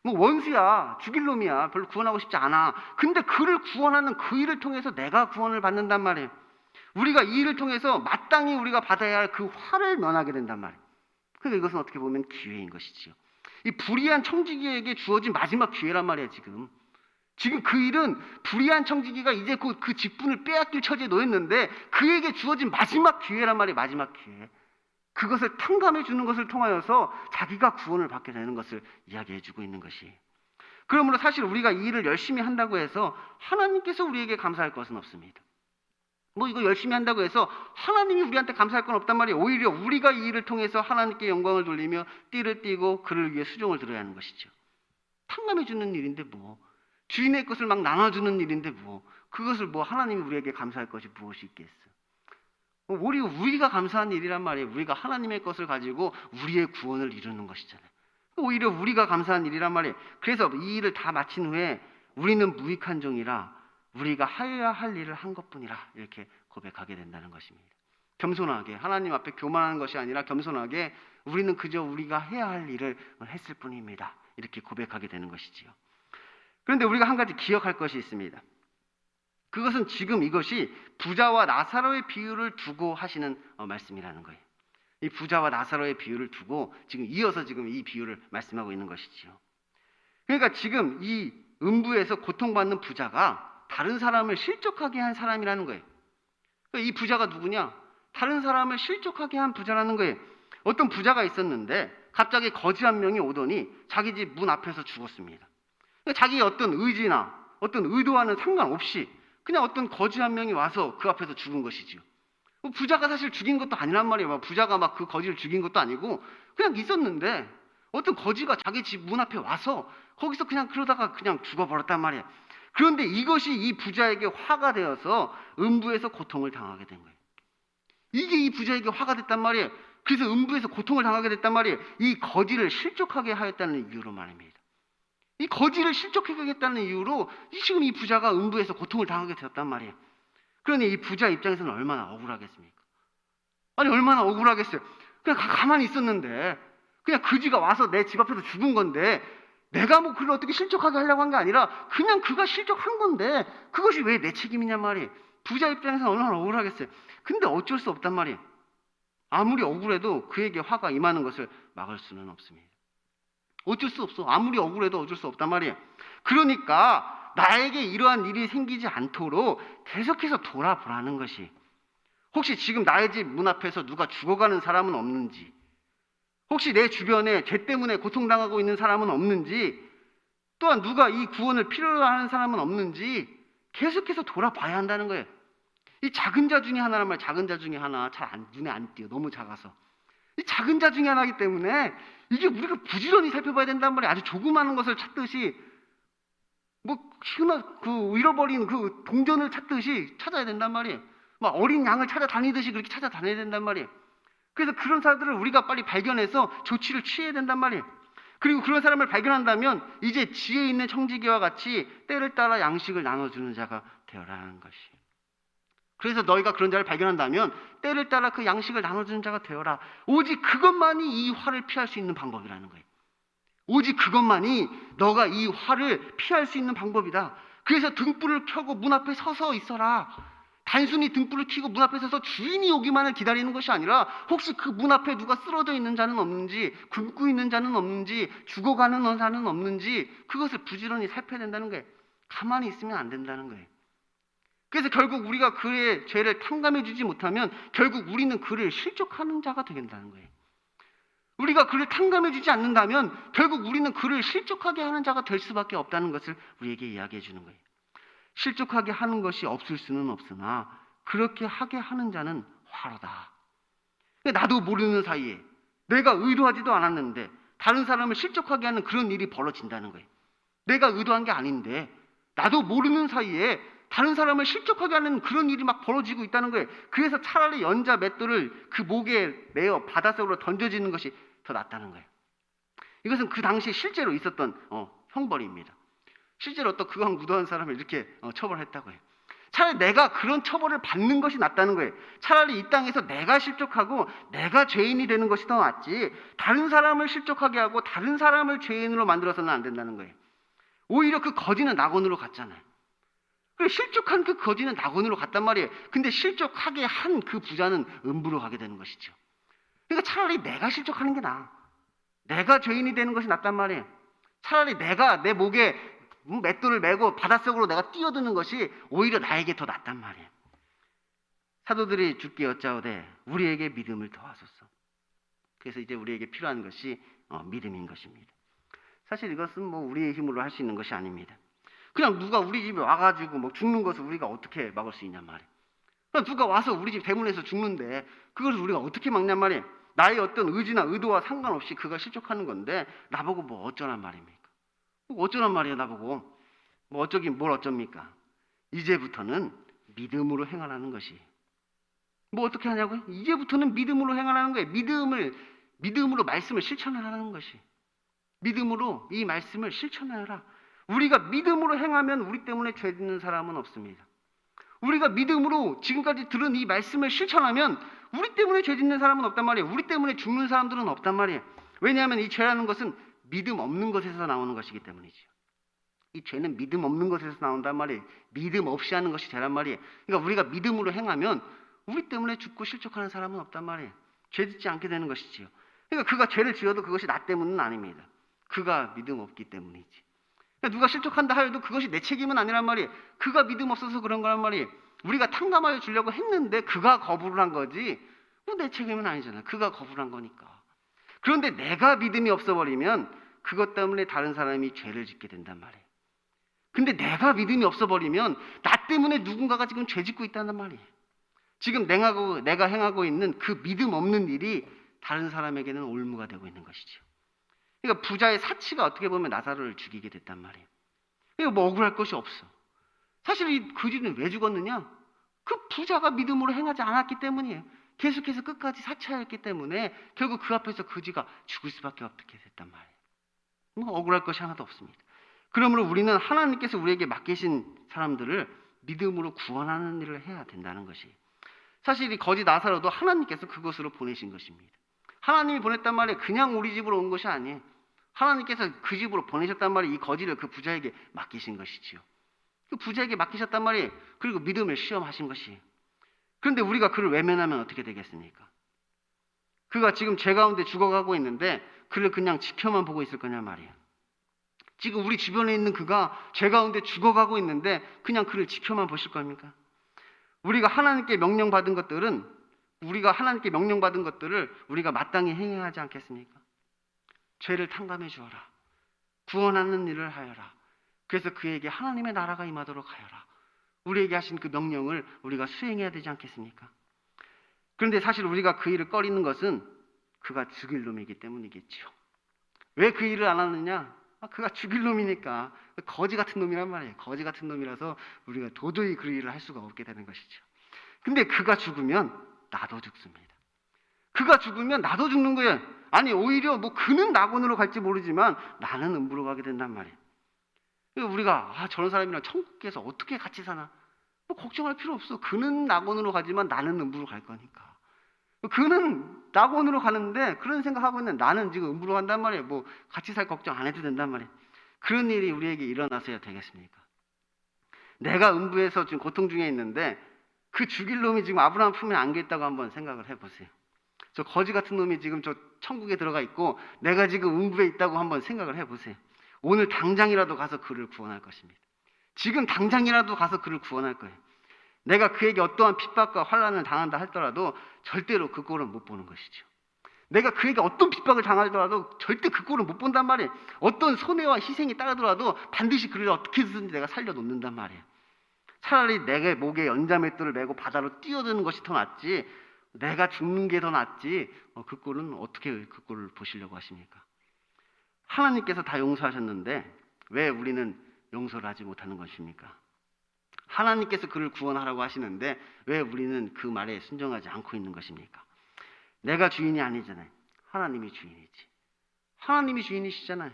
원수야, 죽일 놈이야, 별로 구원하고 싶지 않아. 근데 그를 구원하는 그 일을 통해서 내가 구원을 받는단 말이에요. 우리가 이 일을 통해서 마땅히 우리가 받아야 할 그 화를 면하게 된단 말이에요. 그러니까 이것은 어떻게 보면 기회인 것이지요. 이 불의한 청지기에게 주어진 마지막 기회란 말이에요. 지금 지금 그 일은 불의한 청지기가 이제 곧 그 직분을 빼앗길 처지에 놓였는데 그에게 주어진 마지막 기회란 말이에요. 마지막 기회. 그것을 탕감해 주는 것을 통하여서 자기가 구원을 받게 되는 것을 이야기해 주고 있는 것이. 그러므로 사실 우리가 이 일을 열심히 한다고 해서 하나님께서 우리에게 감사할 것은 없습니다. 뭐 이거 열심히 한다고 해서 하나님이 우리한테 감사할 건 없단 말이에요. 오히려 우리가 이 일을 통해서 하나님께 영광을 돌리며 띠를 띠고 그를 위해 수종을 들어야 하는 것이죠. 탕감해 주는 일인데 뭐, 주인의 것을 막 나눠주는 일인데 뭐, 그것을 뭐 하나님이 우리에게 감사할 것이 무엇이 있겠어. 오히려 우리가 감사한 일이란 말이에요. 우리가 하나님의 것을 가지고 우리의 구원을 이루는 것이잖아요. 오히려 우리가 감사한 일이란 말이에요. 그래서 이 일을 다 마친 후에 우리는 무익한 종이라 우리가 해야 할 일을 한 것뿐이라 이렇게 고백하게 된다는 것입니다. 겸손하게, 하나님 앞에 교만하는 것이 아니라 겸손하게 우리는 그저 우리가 해야 할 일을 했을 뿐입니다. 이렇게 고백하게 되는 것이지요. 그런데 우리가 한 가지 기억할 것이 있습니다. 그것은 지금 이것이 부자와 나사로의 비유를 두고 하시는 말씀이라는 거예요. 이 부자와 나사로의 비유를 두고 지금 이어서 지금 이 비유를 말씀하고 있는 것이지요. 그러니까 지금 이 음부에서 고통받는 부자가 다른 사람을 실족하게 한 사람이라는 거예요. 그러니까 이 부자가 누구냐? 다른 사람을 실족하게 한 부자라는 거예요. 어떤 부자가 있었는데 갑자기 거지 한 명이 오더니 자기 집 문 앞에서 죽었습니다. 그러니까 자기의 어떤 의지나 어떤 의도와는 상관없이 그냥 어떤 거지 한 명이 와서 그 앞에서 죽은 것이지요. 부자가 사실 죽인 것도 아니란 말이에요. 부자가 막 그 거지를 죽인 것도 아니고 그냥 있었는데 어떤 거지가 자기 집 문 앞에 와서 거기서 그냥 그러다가 그냥 죽어버렸단 말이에요. 그런데 이것이 이 부자에게 화가 되어서 음부에서 고통을 당하게 된 거예요. 이게 이 부자에게 화가 됐단 말이에요. 그래서 음부에서 고통을 당하게 됐단 말이에요. 이 거지를 실족하게 하였다는 이유로 말입니다. 이 거지를 실족하게 하겠다는 이유로 지금 이 부자가 음부에서 고통을 당하게 되었단 말이에요. 그러니 이 부자 입장에서는 얼마나 억울하겠습니까? 아니 얼마나 억울하겠어요. 그냥 가만히 있었는데 그냥 그지가 와서 내 집 앞에서 죽은 건데 내가 뭐 그를 어떻게 실족하게 하려고 한 게 아니라 그냥 그가 실족한 건데 그것이 왜 내 책임이냐 말이에요. 부자 입장에서는 얼마나 억울하겠어요. 근데 어쩔 수 없단 말이에요. 아무리 억울해도 그에게 화가 임하는 것을 막을 수는 없습니다. 어쩔 수 없어. 아무리 억울해도 어쩔 수 없단 말이에요. 그러니까 나에게 이러한 일이 생기지 않도록 계속해서 돌아보라는 것이, 혹시 지금 나의 집 문 앞에서 누가 죽어가는 사람은 없는지, 혹시 내 주변에 죄 때문에 고통당하고 있는 사람은 없는지, 또한 누가 이 구원을 필요로 하는 사람은 없는지 계속해서 돌아봐야 한다는 거예요. 이 작은 자 중에 하나란 말이에요. 작은 자 중에 하나. 눈에 안 띄어. 너무 작아서. 이 작은 자 중에 하나이기 때문에 이게 우리가 부지런히 살펴봐야 된단 말이에요. 아주 조그마한 것을 찾듯이 뭐 잃어버린 그 동전을 찾듯이 찾아야 된단 말이에요. 막 어린 양을 찾아다니듯이 그렇게 찾아다녀야 된단 말이에요. 그래서 그런 사람들을 우리가 빨리 발견해서 조치를 취해야 된단 말이에요. 그리고 그런 사람을 발견한다면 이제 지혜 있는 청지기와 같이 때를 따라 양식을 나눠주는 자가 되어라는 것이. 그래서 너희가 그런 자를 발견한다면 때를 따라 그 양식을 나눠주는 자가 되어라. 오직 그것만이 이 화를 피할 수 있는 방법이라는 거예요. 오직 그것만이 너가 이 화를 피할 수 있는 방법이다. 그래서 등불을 켜고 문 앞에 서서 있어라. 단순히 등불을 켜고 문 앞에 서서 주인이 오기만을 기다리는 것이 아니라 혹시 그 문 앞에 누가 쓰러져 있는 자는 없는지, 굶고 있는 자는 없는지, 죽어가는 자는 없는지 그것을 부지런히 살펴야 된다는 거예요. 가만히 있으면 안 된다는 거예요. 그래서 결국 우리가 그의 죄를 탕감해 주지 못하면 결국 우리는 그를 실족하는 자가 되겠다는 거예요. 우리가 그를 탕감해 주지 않는다면 결국 우리는 그를 실족하게 하는 자가 될 수밖에 없다는 것을 우리에게 이야기해 주는 거예요. 실족하게 하는 것이 없을 수는 없으나 그렇게 하게 하는 자는 화로다. 나도 모르는 사이에 내가 의도하지도 않았는데 다른 사람을 실족하게 하는 그런 일이 벌어진다는 거예요. 내가 의도한 게 아닌데 나도 모르는 사이에 다른 사람을 실족하게 하는 그런 일이 막 벌어지고 있다는 거예요. 그래서 차라리 연자 맷돌을 그 목에 매어 바닷속으로 던져지는 것이 더 낫다는 거예요. 이것은 그 당시 실제로 있었던 형벌입니다. 실제로 또 그거 무도한 사람을 이렇게 처벌했다고 해요. 차라리 내가 그런 처벌을 받는 것이 낫다는 거예요. 차라리 이 땅에서 내가 실족하고 내가 죄인이 되는 것이 더 낫지 다른 사람을 실족하게 하고 다른 사람을 죄인으로 만들어서는 안 된다는 거예요. 오히려 그 거지는 낙원으로 갔잖아요. 실족한 그 거지는 낙원으로 갔단 말이에요. 근데 실족하게 한 그 부자는 음부로 가게 되는 것이죠. 그러니까 차라리 내가 실족하는 게 나아. 내가 죄인이 되는 것이 낫단 말이에요. 차라리 내가 내 목에 맷돌을 메고 바닷속으로 내가 뛰어드는 것이 오히려 나에게 더 낫단 말이에요. 사도들이 주께 여짜오되 우리에게 믿음을 더하소서. 그래서 이제 우리에게 필요한 것이 믿음인 것입니다. 사실 이것은 뭐 우리의 힘으로 할 수 있는 것이 아닙니다. 그냥 누가 우리 집에 와가지고 뭐 죽는 것을 우리가 어떻게 막을 수 있냔 말이에요. 그냥 누가 와서 우리 집 대문에서 죽는데 그것을 우리가 어떻게 막냔 말이에요. 나의 어떤 의지나 의도와 상관없이 그가 실족하는 건데 나보고 뭐 어쩌란 말입니까? 뭐 어쩌란 말이에요. 나보고 뭐 어쩌긴 뭘 어쩝니까? 이제부터는 믿음으로 행하라는 것이. 뭐 어떻게 하냐고요? 이제부터는 믿음으로 행하라는 거예요. 믿음으로 말씀을 실천하라는 것이. 믿음으로 이 말씀을 실천하라. 우리가 믿음으로 행하면 우리 때문에 죄 짓는 사람은 없습니다. 우리가 믿음으로 지금까지 들은 이 말씀을 실천하면 우리 때문에 죄 짓는 사람은 없단 말이에요. 우리 때문에 죽는 사람들은 없단 말이에요. 왜냐하면 이 죄라는 것은 믿음 없는 것에서 나오는 것이기 때문이죠. 이 죄는 믿음 없는 것에서 나온단 말이에요. 믿음 없이 하는 것이 죄란 말이에요. 그러니까 우리가 믿음으로 행하면 우리 때문에 죽고 실족하는 사람은 없단 말이에요. 죄 짓지 않게 되는 것이지요. 그러니까 그가 죄를 지어도 그것이 나 때문은 아닙니다. 그가 믿음 없기 때문이지. 그러니까 누가 실족한다 하여도 그것이 내 책임은 아니란 말이에요. 그가 믿음 없어서 그런 거란 말이에요. 우리가 탕감하여 주려고 했는데 그가 거부를 한 거지 내 책임은 아니잖아요. 그가 거부를 한 거니까. 그런데 내가 믿음이 없어버리면 그것 때문에 다른 사람이 죄를 짓게 된단 말이에요. 근데 내가 믿음이 없어버리면 나 때문에 누군가가 지금 죄 짓고 있다는 말이에요. 지금 내가 행하고 있는 그 믿음 없는 일이 다른 사람에게는 올무가 되고 있는 것이죠. 그러니까 부자의 사치가 어떻게 보면 나사로를 죽이게 됐단 말이에요. 그러니까 뭐 억울할 것이 없어. 사실 이 거지는 왜 죽었느냐? 그 부자가 믿음으로 행하지 않았기 때문이에요. 계속해서 끝까지 사치하였기 때문에 결국 그 앞에서 거지가 죽을 수밖에 없게 됐단 말이에요. 뭐 억울할 것이 하나도 없습니다. 그러므로 우리는 하나님께서 우리에게 맡기신 사람들을 믿음으로 구원하는 일을 해야 된다는 것이. 사실 이 거지 나사로도 하나님께서 그것으로 보내신 것입니다. 하나님이 보냈단 말이에요. 그냥 우리 집으로 온 것이 아니에요. 하나님께서 그 집으로 보내셨단 말이에요. 이 거지를 그 부자에게 맡기신 것이지요. 그 부자에게 맡기셨단 말이에요. 그리고 믿음을 시험하신 것이에요. 그런데 우리가 그를 외면하면 어떻게 되겠습니까? 그가 지금 죄 가운데 죽어가고 있는데 그를 그냥 지켜만 보고 있을 거냐 말이에요. 지금 우리 주변에 있는 그가 죄 가운데 죽어가고 있는데 그냥 그를 지켜만 보실 겁니까? 우리가 하나님께 명령받은 것들을 우리가 마땅히 행해야 하지 않겠습니까? 죄를 탕감해 주어라. 구원하는 일을 하여라. 그래서 그에게 하나님의 나라가 임하도록 하여라. 우리에게 하신 그 명령을 우리가 수행해야 되지 않겠습니까? 그런데 사실 우리가 그 일을 꺼리는 것은 그가 죽일 놈이기 때문이겠죠. 왜 그 일을 안 하느냐? 그가 죽일 놈이니까. 거지 같은 놈이란 말이에요. 거지 같은 놈이라서 우리가 도저히 그 일을 할 수가 없게 되는 것이죠. 근데 그가 죽으면 나도 죽습니다. 그가 죽으면 나도 죽는 거예요. 아니 오히려 뭐 그는 낙원으로 갈지 모르지만 나는 음부로 가게 된단 말이에요. 우리가 저런 사람이랑 천국에서 어떻게 같이 사나? 뭐 걱정할 필요 없어. 그는 낙원으로 가지만 나는 음부로 갈 거니까. 그는 낙원으로 가는데 그런 생각하고 있는 나는 지금 음부로 간단 말이에요. 뭐 같이 살 걱정 안 해도 된단 말이에요. 그런 일이 우리에게 일어나서야 되겠습니까? 내가 음부에서 지금 고통 중에 있는데 그 죽일 놈이 지금 아브라함 품에 안겨 있다고 한번 생각을 해보세요. 저 거지 같은 놈이 지금 저 천국에 들어가 있고 내가 지금 음부에 있다고 한번 생각을 해보세요. 오늘 당장이라도 가서 그를 구원할 것입니다. 지금 당장이라도 가서 그를 구원할 거예요. 내가 그에게 어떠한 핍박과 환난을 당한다 할더라도 절대로 그 꼴은 못 보는 것이죠. 내가 그에게 어떤 핍박을 당하더라도 절대 그 꼴은 못 본단 말이에요. 어떤 손해와 희생이 따르더라도 반드시 그를 어떻게든지 내가 살려놓는단 말이에요. 차라리 내게 목에 연자맷돌을 메고 바다로 뛰어드는 것이 더 낫지 내가 죽는 게 더 낫지 그 꼴은 어떻게 그 꼴을 보시려고 하십니까? 하나님께서 다 용서하셨는데 왜 우리는 용서를 하지 못하는 것입니까? 하나님께서 그를 구원하라고 하시는데 왜 우리는 그 말에 순종하지 않고 있는 것입니까? 내가 주인이 아니잖아요. 하나님이 주인이지. 하나님이 주인이시잖아요.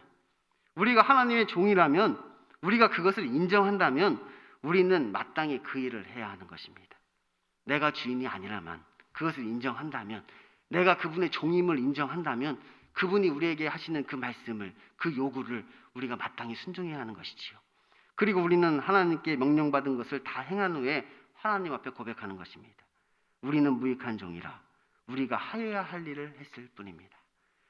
우리가 하나님의 종이라면 우리가 그것을 인정한다면 우리는 마땅히 그 일을 해야 하는 것입니다. 내가 주인이 아니라만 그것을 인정한다면 내가 그분의 종임을 인정한다면 그분이 우리에게 하시는 그 말씀을 그 요구를 우리가 마땅히 순종해야 하는 것이지요. 그리고 우리는 하나님께 명령받은 것을 다 행한 후에 하나님 앞에 고백하는 것입니다. 우리는 무익한 종이라 우리가 하여야 할 일을 했을 뿐입니다.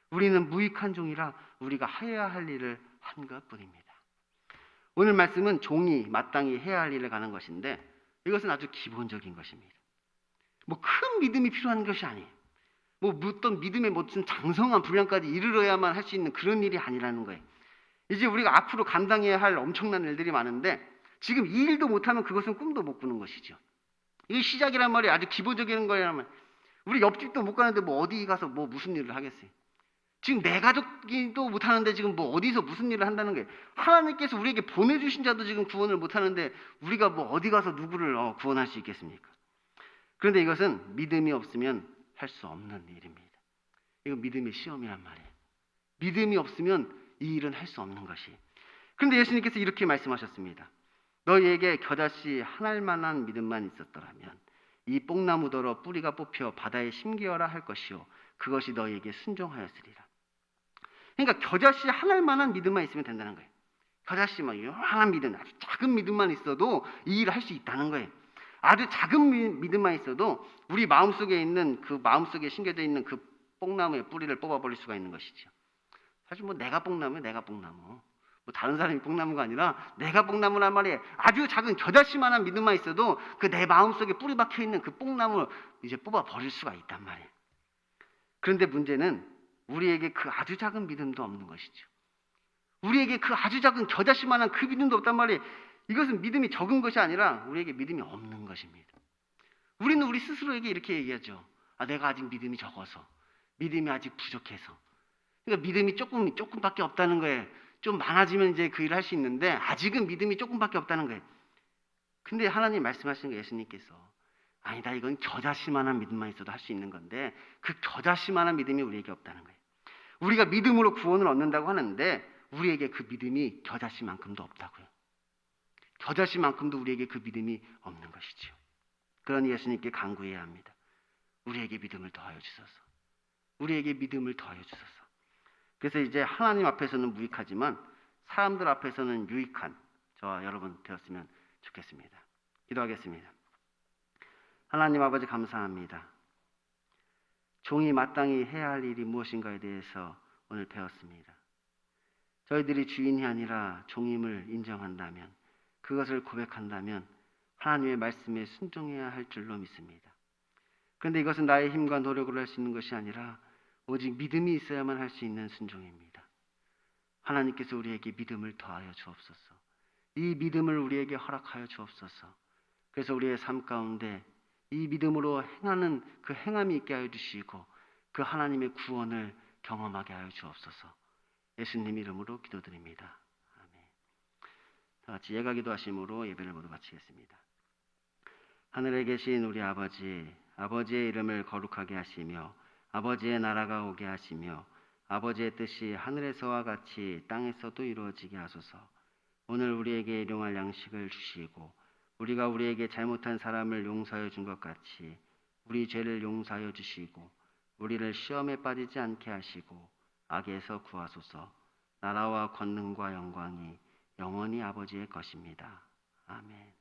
우리는 무익한 종이라 우리가 하여야 할 일을 한 것뿐입니다. 오늘 말씀은 종이 마땅히 해야 할 일을 가는 것인데 이것은 아주 기본적인 것입니다. 뭐 큰 믿음이 필요한 것이 아니에요. 뭐 어떤 믿음의 무슨 장성한 분량까지 이르러야만 할 수 있는 그런 일이 아니라는 거예요. 이제 우리가 앞으로 감당해야 할 엄청난 일들이 많은데 지금 이 일도 못하면 그것은 꿈도 못 꾸는 것이죠. 이게 시작이란 말이 아주 기본적인 거란 말이에요. 우리 옆집도 못 가는데 뭐 어디 가서 뭐 무슨 일을 하겠어요. 지금 내 가족도 못하는데 지금 뭐 어디서 무슨 일을 한다는 거예요. 하나님께서 우리에게 보내주신 자도 지금 구원을 못하는데 우리가 뭐 어디 가서 누구를 구원할 수 있겠습니까? 그런데 이것은 믿음이 없으면 할 수 없는 일입니다. 이건 믿음의 시험이란 말이에요. 믿음이 없으면 이 일은 할 수 없는 것이. 그런데 예수님께서 이렇게 말씀하셨습니다. 너희에게 겨자씨 한 알만한 믿음만 있었더라면 이 뽕나무더러 뿌리가 뽑혀 바다에 심기어라 할 것이요 그것이 너희에게 순종하였으리라. 그러니까 겨자씨 한 알만한 믿음만 있으면 된다는 거예요. 겨자씨만 요만한 믿음, 아주 작은 믿음만 있어도 이 일을 할 수 있다는 거예요. 아주 작은 믿음만 있어도 우리 마음속에 있는 그 마음속에 심겨져 있는 그 뽕나무의 뿌리를 뽑아버릴 수가 있는 것이죠. 사실 뭐 내가 뽕나무야, 내가 뽕나무. 뭐 다른 사람이 뽕나무가 아니라 내가 뽕나무란 말이에요. 아주 작은 겨자씨만한 믿음만 있어도 그 내 마음속에 뿌리 박혀 있는 그 뽕나무를 이제 뽑아버릴 수가 있단 말이에요. 그런데 문제는 우리에게 그 아주 작은 믿음도 없는 것이죠. 우리에게 그 아주 작은 겨자씨만한 그 믿음도 없단 말이에요. 이것은 믿음이 적은 것이 아니라 우리에게 믿음이 없는 것입니다. 우리는 우리 스스로에게 이렇게 얘기하죠. 내가 아직 믿음이 적어서, 믿음이 아직 부족해서. 그러니까 믿음이 조금밖에 없다는 거예요. 좀 많아지면 이제 그 일을 할 수 있는데 아직은 믿음이 조금밖에 없다는 거예요. 근데 하나님 말씀하시는 거 예수님께서 아니다, 이건 겨자씨만한 믿음만 있어도 할 수 있는 건데 그 겨자씨만한 믿음이 우리에게 없다는 거예요. 우리가 믿음으로 구원을 얻는다고 하는데 우리에게 그 믿음이 겨자씨만큼도 없다고요. 겨자씨만큼도 우리에게 그 믿음이 없는 것이죠. 그러니 예수님께 간구해야 합니다. 우리에게 믿음을 더하여 주소서. 우리에게 믿음을 더하여 주소서. 그래서 이제 하나님 앞에서는 무익하지만 사람들 앞에서는 유익한 저와 여러분 되었으면 좋겠습니다. 기도하겠습니다. 하나님 아버지 감사합니다. 종이 마땅히 해야 할 일이 무엇인가에 대해서 오늘 배웠습니다. 저희들이 주인이 아니라 종임을 인정한다면, 그것을 고백한다면 하나님의 말씀에 순종해야 할 줄로 믿습니다. 그런데 이것은 나의 힘과 노력으로 할 수 있는 것이 아니라 오직 믿음이 있어야만 할 수 있는 순종입니다. 하나님께서 우리에게 믿음을 더하여 주옵소서. 이 믿음을 우리에게 허락하여 주옵소서. 그래서 우리의 삶 가운데 이 믿음으로 행하는 그 행함이 있게 하여 주시고 그 하나님의 구원을 경험하게 하여 주옵소서. 예수님 이름으로 기도드립니다. 아멘. 다 같이 예가 기도하심으로 예배를 모두 마치겠습니다. 하늘에 계신 우리 아버지, 아버지의 이름을 거룩하게 하시며 아버지의 나라가 오게 하시며 아버지의 뜻이 하늘에서와 같이 땅에서도 이루어지게 하소서. 오늘 우리에게 일용할 양식을 주시고 우리가 우리에게 잘못한 사람을 용서하여 준 것 같이 우리 죄를 용서하여 주시고 우리를 시험에 빠지지 않게 하시고 악에서 구하소서. 나라와 권능과 영광이 영원히 아버지의 것입니다. 아멘.